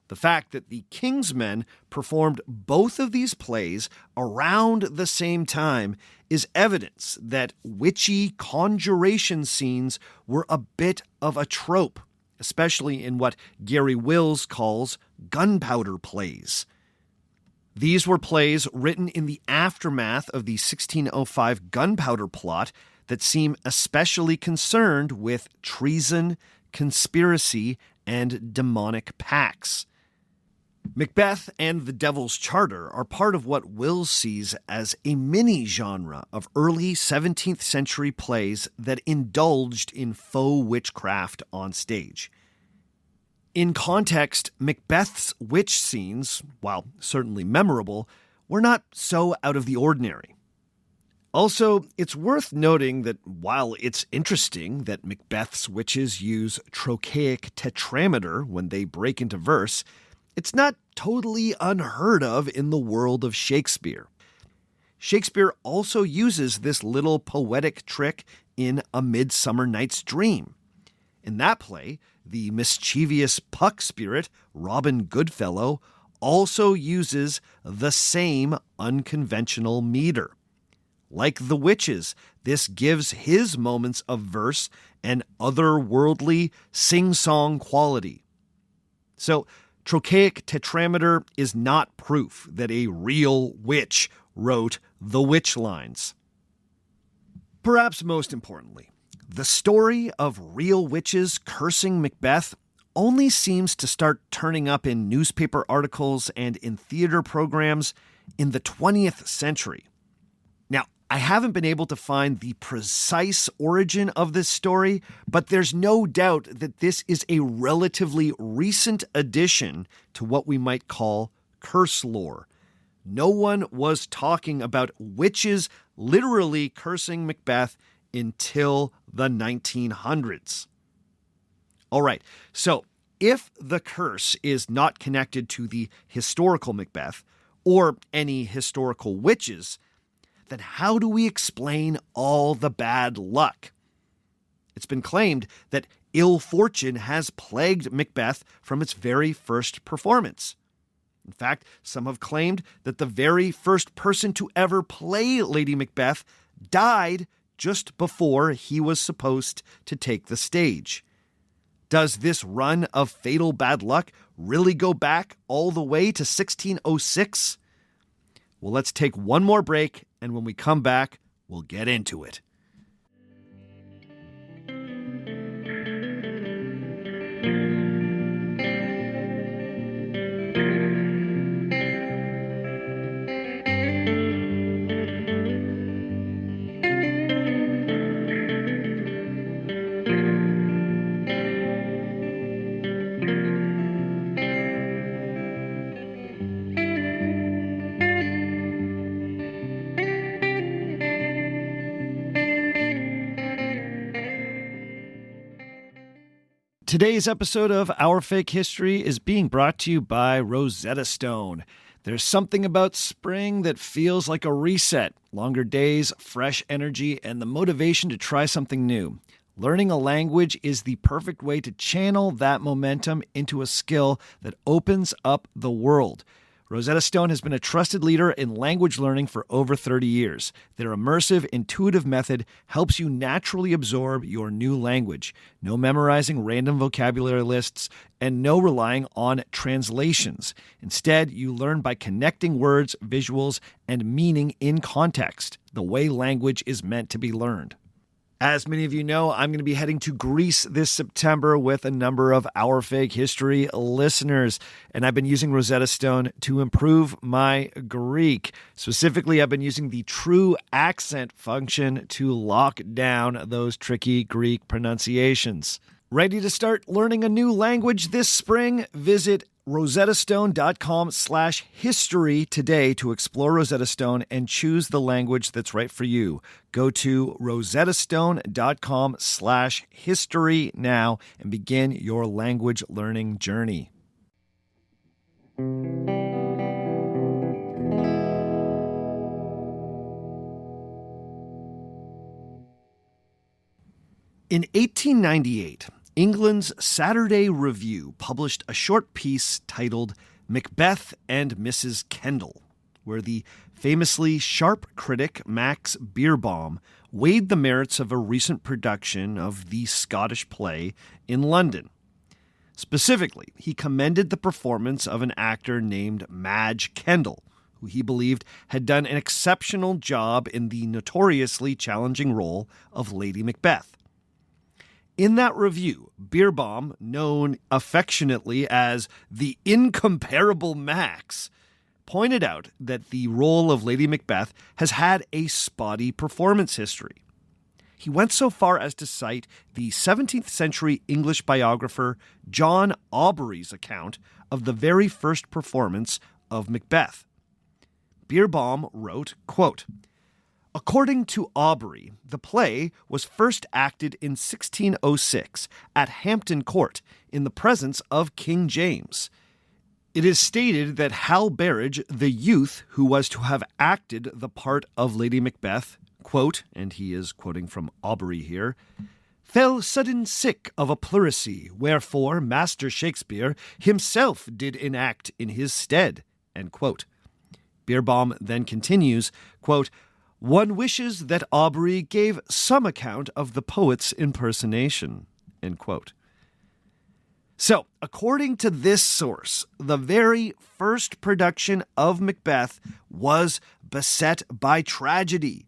The fact that the King's Men performed both of these plays around the same time is evidence that witchy conjuration scenes were a bit of a trope, especially in what Gary Wills calls gunpowder plays. These were plays written in the aftermath of the 1605 gunpowder plot that seem especially concerned with treason, conspiracy, and demonic pacts. Macbeth and The Devil's Charter are part of what Wills sees as a mini-genre of early 17th century plays that indulged in faux witchcraft on stage. In context, Macbeth's witch scenes, while certainly memorable, were not so out of the ordinary. Also, it's worth noting that while it's interesting that Macbeth's witches use trochaic tetrameter when they break into verse, it's not totally unheard of in the world of Shakespeare. Shakespeare also uses this little poetic trick in A Midsummer Night's Dream. In that play, the mischievous Puck spirit, Robin Goodfellow, also uses the same unconventional meter. Like the witches, this gives his moments of verse an otherworldly, sing-song quality. So, trochaic tetrameter is not proof that a real witch wrote the witch lines. Perhaps most importantly, the story of real witches cursing Macbeth only seems to start turning up in newspaper articles and in theater programs in the 20th century. Now, I haven't been able to find the precise origin of this story, but there's no doubt that this is a relatively recent addition to what we might call curse lore. No one was talking about witches literally cursing Macbeth until the 1900s. All right, so if the curse is not connected to the historical Macbeth or any historical witches, then how do we explain all the bad luck? It's been claimed that ill fortune has plagued Macbeth from its very first performance. In fact, some have claimed that the very first person to ever play Lady Macbeth died just before he was supposed to take the stage. Does this run of fatal bad luck really go back all the way to 1606? Well, let's take one more break, and when we come back, we'll get into it. Today's episode of Our Fake History is being brought to you by Rosetta Stone. There's something about spring that feels like a reset. Longer days, fresh energy, and the motivation to try something new. Learning a language is the perfect way to channel that momentum into a skill that opens up the world. Rosetta Stone has been a trusted leader in language learning for over 30 years. Their immersive, intuitive method helps you naturally absorb your new language. No memorizing random vocabulary lists and no relying on translations. Instead, you learn by connecting words, visuals, and meaning in context, the way language is meant to be learned. As many of you know, I'm going to be heading to Greece this September with a number of Our Fake History listeners, and I've been using Rosetta Stone to improve my Greek. Specifically, I've been using the true accent function to lock down those tricky Greek pronunciations. Ready to start learning a new language this spring? Visit rosettastone.com/history today to explore Rosetta Stone and choose the language that's right for you. Go to rosettastone.com/history now and begin your language learning journey. In 1898, England's Saturday Review published a short piece titled Macbeth and Mrs. Kendall, where the famously sharp critic Max Beerbohm weighed the merits of a recent production of the Scottish play in London. Specifically, he commended the performance of an actor named Madge Kendall, who he believed had done an exceptional job in the notoriously challenging role of Lady Macbeth. In that review, Beerbohm, known affectionately as the incomparable Max, pointed out that the role of Lady Macbeth has had a spotty performance history. He went so far as to cite the 17th century English biographer John Aubrey's account of the very first performance of Macbeth. Beerbohm wrote, quote, "According to Aubrey, the play was first acted in 1606 at Hampton Court in the presence of King James. It is stated that Hal Berridge, the youth who was to have acted the part of Lady Macbeth, quote, and he is quoting from Aubrey here, fell sudden sick of a pleurisy, wherefore Master Shakespeare himself did enact in his stead," end quote. Beerbohm then continues, quote, "One wishes that Aubrey gave some account of the poet's impersonation," end quote. So, according to this source, the very first production of Macbeth was beset by tragedy.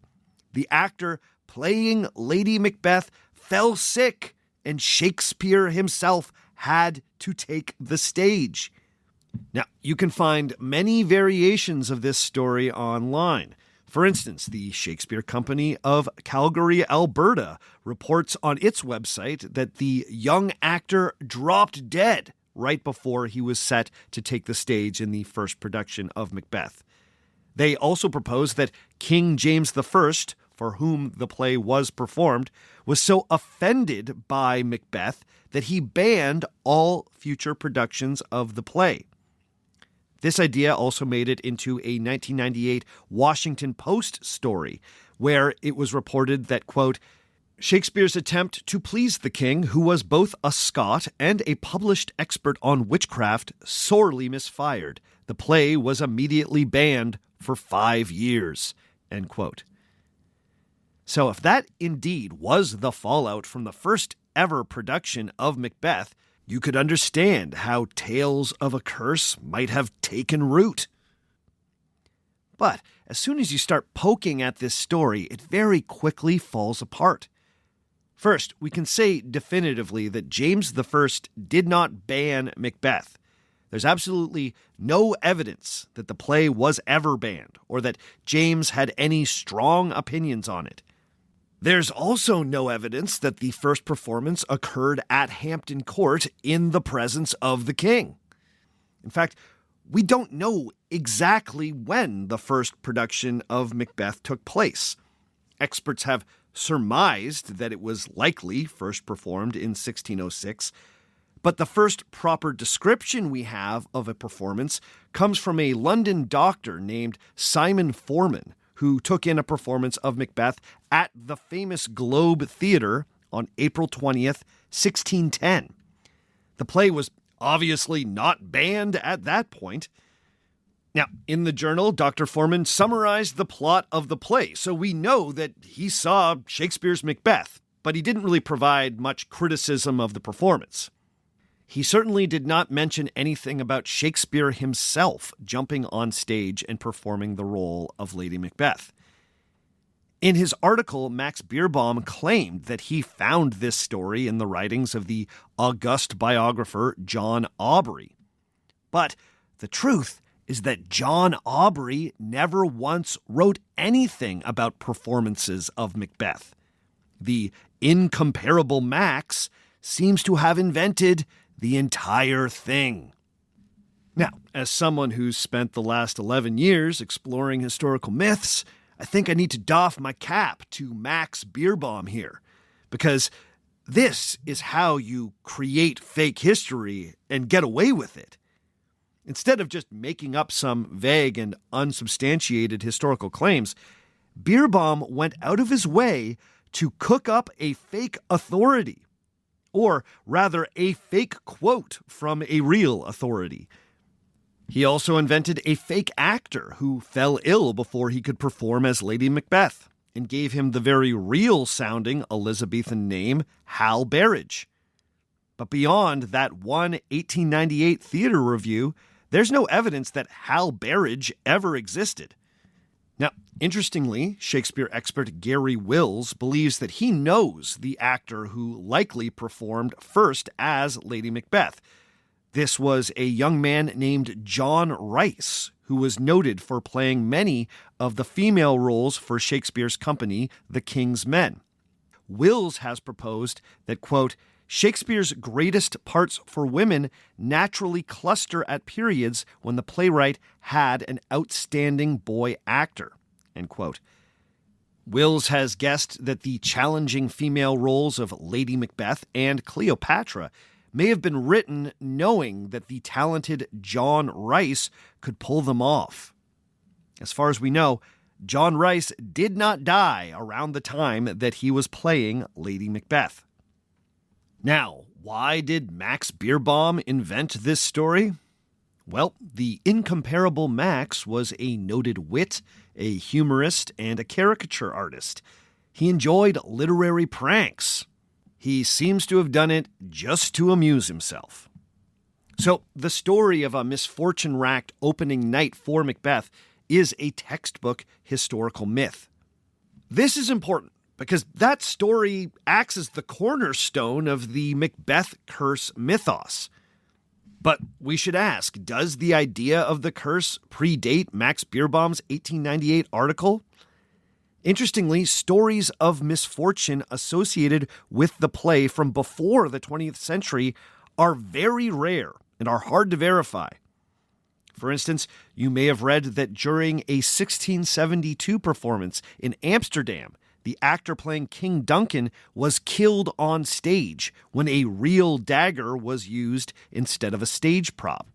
The actor playing Lady Macbeth fell sick, and Shakespeare himself had to take the stage. Now, you can find many variations of this story online. For instance, the Shakespeare Company of Calgary, Alberta, reports on its website that the young actor dropped dead right before he was set to take the stage in the first production of Macbeth. They also propose that King James I, for whom the play was performed, was so offended by Macbeth that he banned all future productions of the play. This idea also made it into a 1998 Washington Post story, where it was reported that, quote, "Shakespeare's attempt to please the king, who was both a Scot and a published expert on witchcraft, sorely misfired. The play was immediately banned for 5 years," end quote. So if that indeed was the fallout from the first ever production of Macbeth, you could understand how tales of a curse might have taken root. But as soon as you start poking at this story, it very quickly falls apart. First, we can say definitively that James I did not ban Macbeth. There's absolutely no evidence that the play was ever banned, or that James had any strong opinions on it. There's also no evidence that the first performance occurred at Hampton Court in the presence of the king. In fact, we don't know exactly when the first production of Macbeth took place. Experts have surmised that it was likely first performed in 1606, but the first proper description we have of a performance comes from a London doctor named Simon Foreman, who took in a performance of Macbeth at the famous Globe Theatre on April 20th, 1610. The play was obviously not banned at that point. Now, in the journal, Dr. Foreman summarized the plot of the play, so we know that he saw Shakespeare's Macbeth, but he didn't really provide much criticism of the performance. He certainly did not mention anything about Shakespeare himself jumping on stage and performing the role of Lady Macbeth. In his article, Max Beerbohm claimed that he found this story in the writings of the august biographer John Aubrey. But the truth is that John Aubrey never once wrote anything about performances of Macbeth. The incomparable Max seems to have invented the entire thing. Now, as someone who's spent the last 11 years exploring historical myths, I think I need to doff my cap to Max Beerbohm here, because this is how you create fake history and get away with it. Instead of just making up some vague and unsubstantiated historical claims, Beerbohm went out of his way to cook up a fake authority, or rather a fake quote from a real authority. He also invented a fake actor who fell ill before he could perform as Lady Macbeth and gave him the very real-sounding Elizabethan name Hal Berridge. But beyond that one 1898 theater review, there's no evidence that Hal Berridge ever existed. Now, interestingly, Shakespeare expert Gary Wills believes that he knows the actor who likely performed first as Lady Macbeth. This was a young man named John Rice, who was noted for playing many of the female roles for Shakespeare's company, The King's Men. Wills has proposed that, quote, Shakespeare's greatest parts for women naturally cluster at periods when the playwright had an outstanding boy actor, end quote. Wills has guessed that the challenging female roles of Lady Macbeth and Cleopatra may have been written knowing that the talented John Rice could pull them off. As far as we know, John Rice did not die around the time that he was playing Lady Macbeth. Now, why did Max Beerbohm invent this story? Well, the incomparable Max was a noted wit, a humorist, and a caricature artist. He enjoyed literary pranks. He seems to have done it just to amuse himself. So, the story of a misfortune-racked opening night for Macbeth is a textbook historical myth. This is important because that story acts as the cornerstone of the Macbeth curse mythos. But we should ask, does the idea of the curse predate Max Beerbohm's 1898 article? Interestingly, stories of misfortune associated with the play from before the 20th century are very rare and are hard to verify. For instance, you may have read that during a 1672 performance in Amsterdam, the actor playing King Duncan was killed on stage when a real dagger was used instead of a stage prop.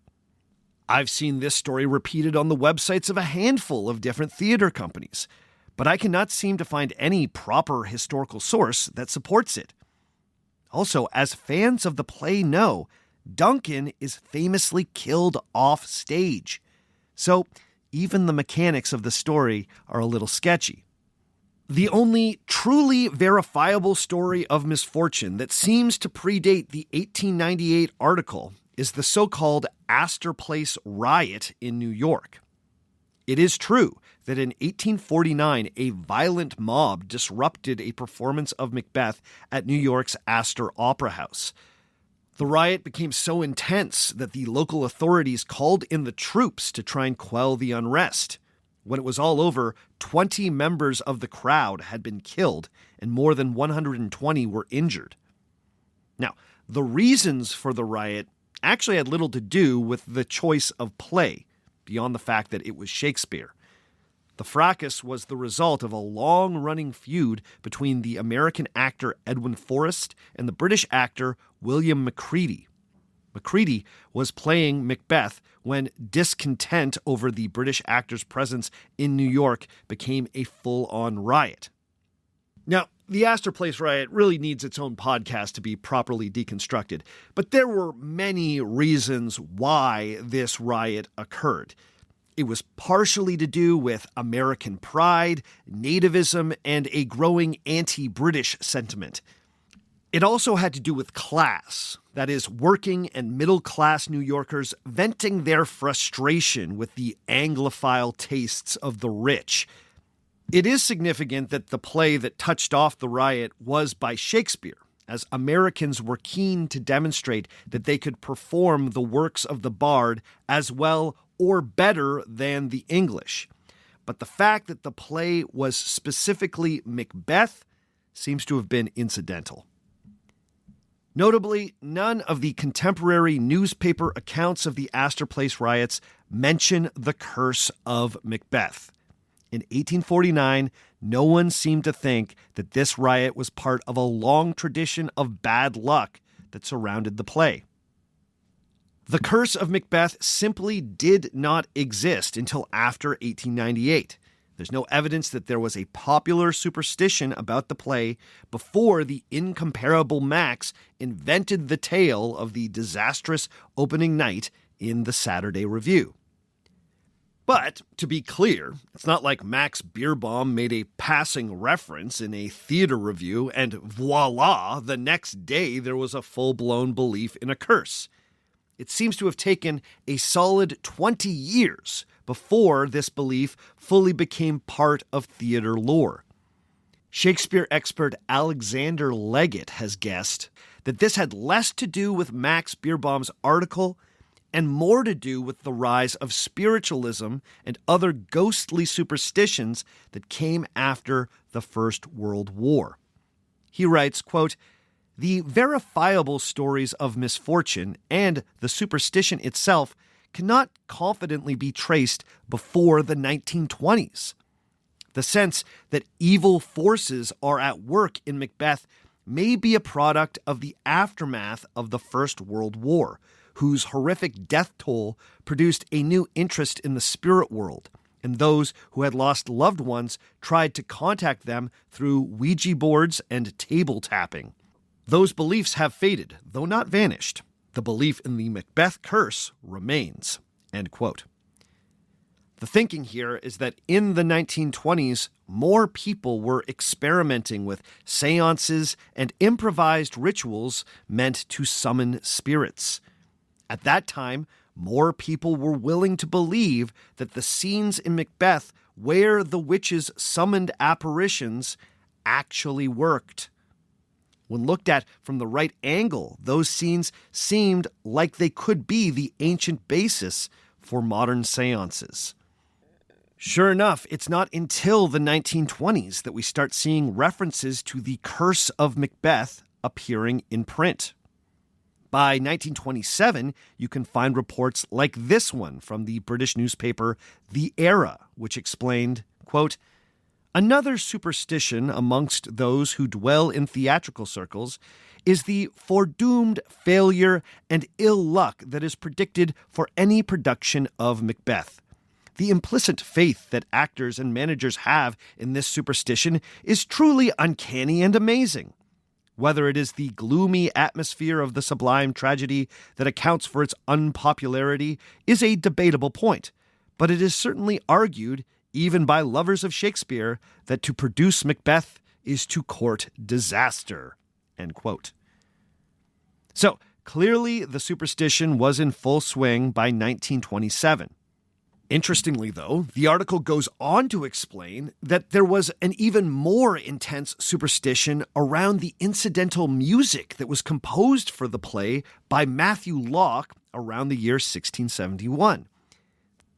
I've seen this story repeated on the websites of a handful of different theater companies, but I cannot seem to find any proper historical source that supports it. Also, as fans of the play know, Duncan is famously killed off stage. So even the mechanics of the story are a little sketchy. The only truly verifiable story of misfortune that seems to predate the 1898 article is the so-called Astor Place riot in New York. It is true that in 1849, a violent mob disrupted a performance of Macbeth at New York's Astor Opera House. The riot became so intense that the local authorities called in the troops to try and quell the unrest. When it was all over, 20 members of the crowd had been killed and more than 120 were injured. Now, the reasons for the riot actually had little to do with the choice of play, beyond the fact that it was Shakespeare. The fracas was the result of a long-running feud between the American actor Edwin Forrest and the British actor William Macready. Macready was playing Macbeth when discontent over the British actor's presence in New York became a full-on riot. Now, the Astor Place riot really needs its own podcast to be properly deconstructed, but there were many reasons why this riot occurred. It was partially to do with American pride, nativism, and a growing anti-British sentiment. It also had to do with class, that is, working and middle-class New Yorkers venting their frustration with the Anglophile tastes of the rich. It is significant that the play that touched off the riot was by Shakespeare, as Americans were keen to demonstrate that they could perform the works of the bard as well or better than the English. But the fact that the play was specifically Macbeth seems to have been incidental. Notably, none of the contemporary newspaper accounts of the Astor Place riots mention the curse of Macbeth. In 1849, no one seemed to think that this riot was part of a long tradition of bad luck that surrounded the play. The curse of Macbeth simply did not exist until after 1898. There's no evidence that there was a popular superstition about the play before the incomparable Max invented the tale of the disastrous opening night in the Saturday Review. But, to be clear, it's not like Max Beerbohm made a passing reference in a theater review and voila, the next day there was a full-blown belief in a curse. It seems to have taken a solid 20 years before this belief fully became part of theater lore. Shakespeare expert Alexander Leggett has guessed that this had less to do with Max Beerbohm's article and more to do with the rise of spiritualism and other ghostly superstitions that came after the First World War. He writes, quote, "The verifiable stories of misfortune and the superstition itself cannot confidently be traced before the 1920s. The sense that evil forces are at work in Macbeth may be a product of the aftermath of the First World War, whose horrific death toll produced a new interest in the spirit world, and those who had lost loved ones tried to contact them through Ouija boards and table tapping. Those beliefs have faded, though not vanished. The belief in the Macbeth curse remains." End quote. The thinking here is that in the 1920s, more people were experimenting with seances and improvised rituals meant to summon spirits. At that time, more people were willing to believe that the scenes in Macbeth where the witches summoned apparitions actually worked. When looked at from the right angle, those scenes seemed like they could be the ancient basis for modern seances. Sure enough, it's not until the 1920s that we start seeing references to the curse of Macbeth appearing in print. By 1927, you can find reports like this one from the British newspaper The Era, which explained, quote, "Another superstition amongst those who dwell in theatrical circles is the foredoomed failure and ill luck that is predicted for any production of Macbeth. The implicit faith that actors and managers have in this superstition is truly uncanny and amazing. Whether it is the gloomy atmosphere of the sublime tragedy that accounts for its unpopularity is a debatable point, but it is certainly argued, even by lovers of Shakespeare, that to produce Macbeth is to court disaster." End quote. So, clearly the superstition was in full swing by 1927. Interestingly, though, the article goes on to explain that there was an even more intense superstition around the incidental music that was composed for the play by Matthew Locke around the year 1671.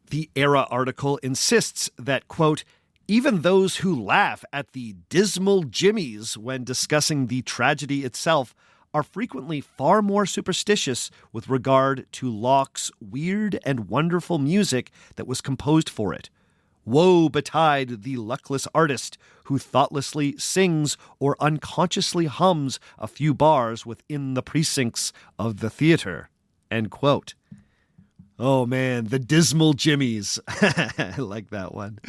The Era article insists that, quote, "Even those who laugh at the dismal jimmies when discussing the tragedy itself are frequently far more superstitious with regard to Locke's weird and wonderful music that was composed for it. Woe betide the luckless artist who thoughtlessly sings or unconsciously hums a few bars within the precincts of the theater." End quote. Oh man, the dismal jimmies. I like that one.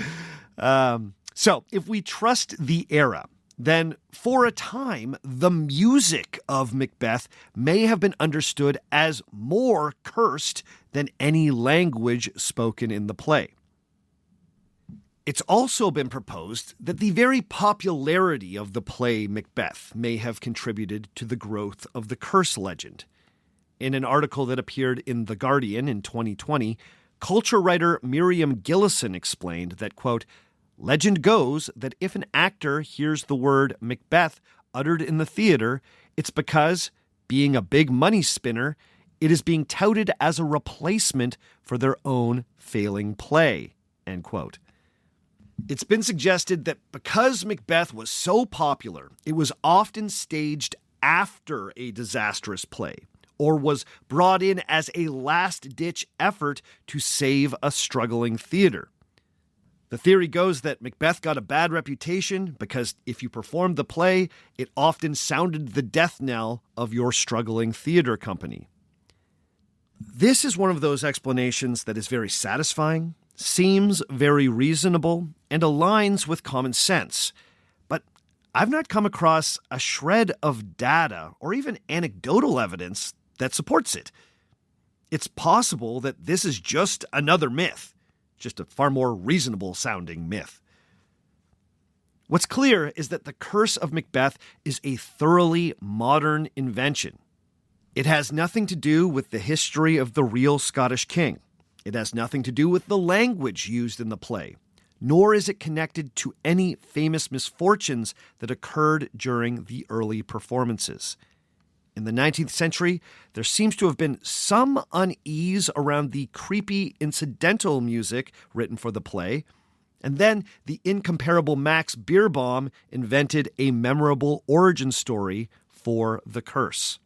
So if we trust the Era, then for a time, the music of Macbeth may have been understood as more cursed than any language spoken in the play. It's also been proposed that the very popularity of the play Macbeth may have contributed to the growth of the curse legend. In an article that appeared in The Guardian in 2020, culture writer Miriam Gillison explained that, quote, Legend goes that if an actor hears the word Macbeth uttered in the theater, it's because, being a big money spinner, it is being touted as a replacement for their own failing play. End quote. It's been suggested that because Macbeth was so popular, it was often staged after a disastrous play, or was brought in as a last-ditch effort to save a struggling theater. The theory goes that Macbeth got a bad reputation because if you performed the play, it often sounded the death knell of your struggling theater company. This is one of those explanations that is very satisfying, seems very reasonable, and aligns with common sense. But I've not come across a shred of data or even anecdotal evidence that supports it. It's possible that this is just another myth, just a far more reasonable sounding myth. What's clear is that the curse of Macbeth is a thoroughly modern invention. It has nothing to do with the history of the real Scottish king. It has nothing to do with the language used in the play, nor is it connected to any famous misfortunes that occurred during the early performances. In the 19th century, there seems to have been some unease around the creepy incidental music written for the play, and then the incomparable Max Beerbohm invented a memorable origin story for the curse.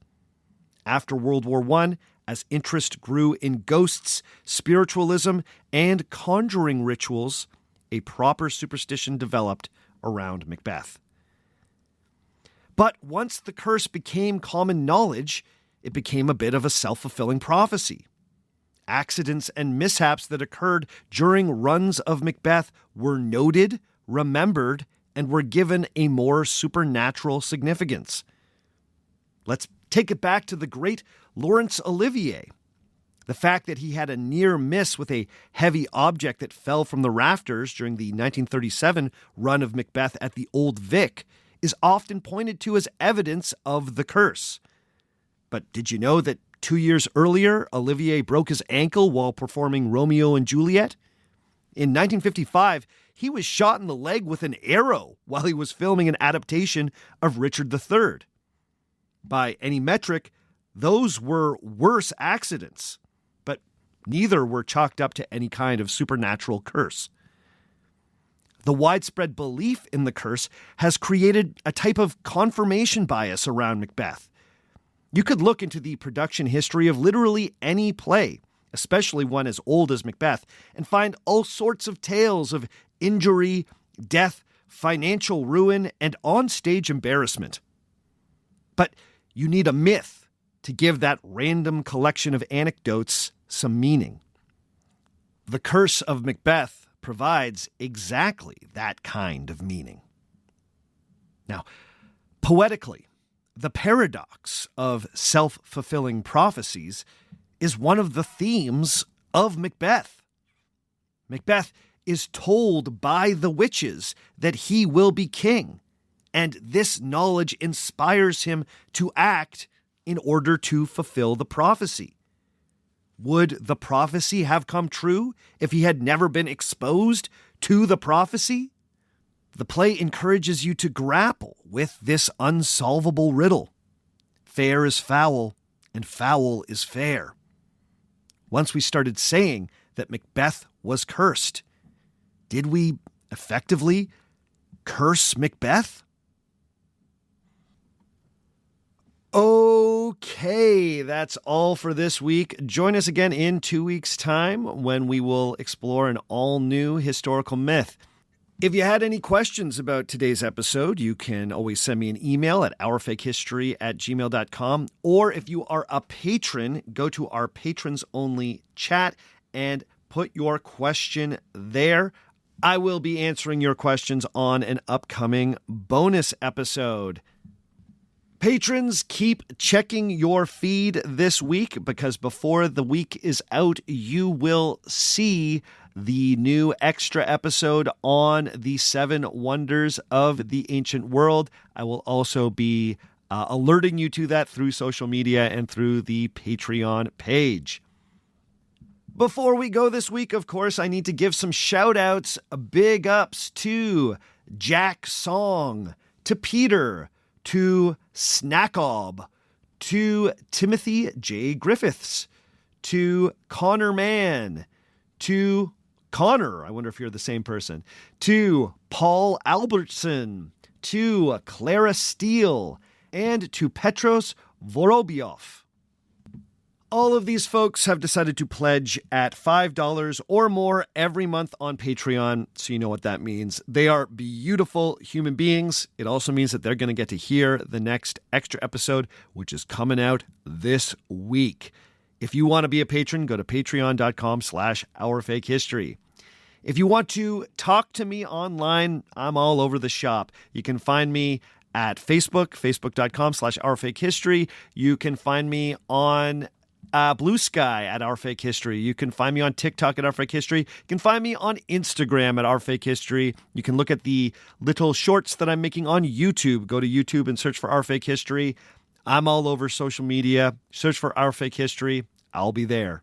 After World War I, as interest grew in ghosts, spiritualism, and conjuring rituals, a proper superstition developed around Macbeth. But once the curse became common knowledge, it became a bit of a self-fulfilling prophecy. Accidents and mishaps that occurred during runs of Macbeth were noted, remembered, and were given a more supernatural significance. Let's take it back to the great Laurence Olivier. The fact that he had a near miss with a heavy object that fell from the rafters during the 1937 run of Macbeth at the Old Vic is often pointed to as evidence of the curse. But did you know that 2 years earlier, Olivier broke his ankle while performing Romeo and Juliet? In 1955, he was shot in the leg with an arrow while he was filming an adaptation of Richard III. By any metric, those were worse accidents, but neither were chalked up to any kind of supernatural curse. The widespread belief in the curse has created a type of confirmation bias around Macbeth. You could look into the production history of literally any play, especially one as old as Macbeth, and find all sorts of tales of injury, death, financial ruin, and on-stage embarrassment. But you need a myth to give that random collection of anecdotes some meaning. The curse of Macbeth provides exactly that kind of meaning. Now, poetically, the paradox of self-fulfilling prophecies is one of the themes of Macbeth. Macbeth is told by the witches that he will be king, and this knowledge inspires him to act in order to fulfill the prophecy. Would the prophecy have come true if he had never been exposed to the prophecy? The play encourages you to grapple with this unsolvable riddle. Fair is foul, and foul is fair. Once we started saying that Macbeth was cursed, did we effectively curse Macbeth? Okay, that's all for this week. Join us again in 2 weeks' time when we will explore an all-new historical myth. If you had any questions about today's episode, you can always send me an email at ourfakehistory@gmail.com. Or if you are a patron, go to our patrons-only chat and put your question there. I will be answering your questions on an upcoming bonus episode. Patrons, keep checking your feed this week because before the week is out, you will see the new extra episode on the 7 wonders of the ancient world. I will also be alerting you to that through social media and through the Patreon page. Before we go this week, of course, I need to give some shout-outs, big ups to Jack Song, to Peter, to Snackob, to Timothy J. Griffiths, to Connor Mann, to Connor, I wonder if you're the same person, to Paul Albertson, to Clara Steele, and to Petros Vorobyov. All of these folks have decided to pledge at $5 or more every month on Patreon, so you know what that means. They are beautiful human beings. It also means that they're going to get to hear the next extra episode, which is coming out this week. If you want to be a patron, go to patreon.com/OurFakeHistory. If you want to talk to me online, I'm all over the shop. You can find me at Facebook, facebook.com/OurFakeHistory. You can find me on Blue Sky at Our Fake History. You can find me on TikTok at Our Fake History. You can find me on Instagram at Our Fake History. You can look at the little shorts that I'm making on YouTube. Go to YouTube and search for Our Fake History. I'm all over social media. Search for Our Fake History. I'll be there.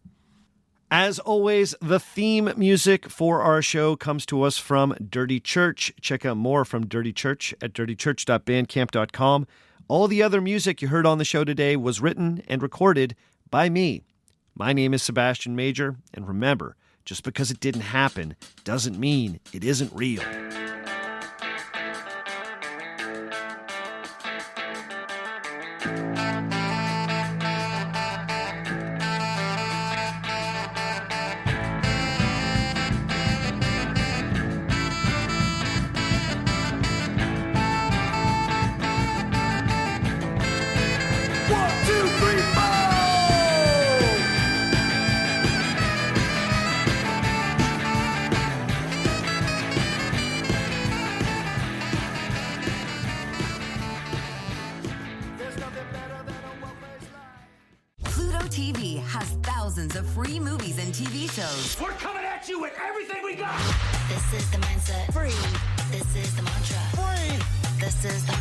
As always, the theme music for our show comes to us from Dirty Church. Check out more from Dirty Church at dirtychurch.bandcamp.com. All the other music you heard on the show today was written and recorded by me. My name is Sebastian Major, and remember, just because it didn't happen doesn't mean it isn't real. TV has thousands of free movies and TV shows. We're coming at you with everything we got. This is the mindset. Free. This is the mantra. Free. This is the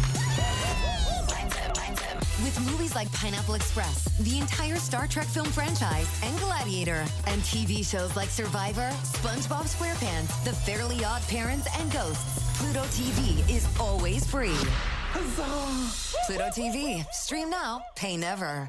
mindset. With movies like Pineapple Express, the entire Star Trek film franchise, and Gladiator, and TV shows like Survivor, SpongeBob SquarePants, The Fairly Odd Parents, and Ghosts, Pluto TV is always free. Huzzah! Pluto TV. Stream now, pay never.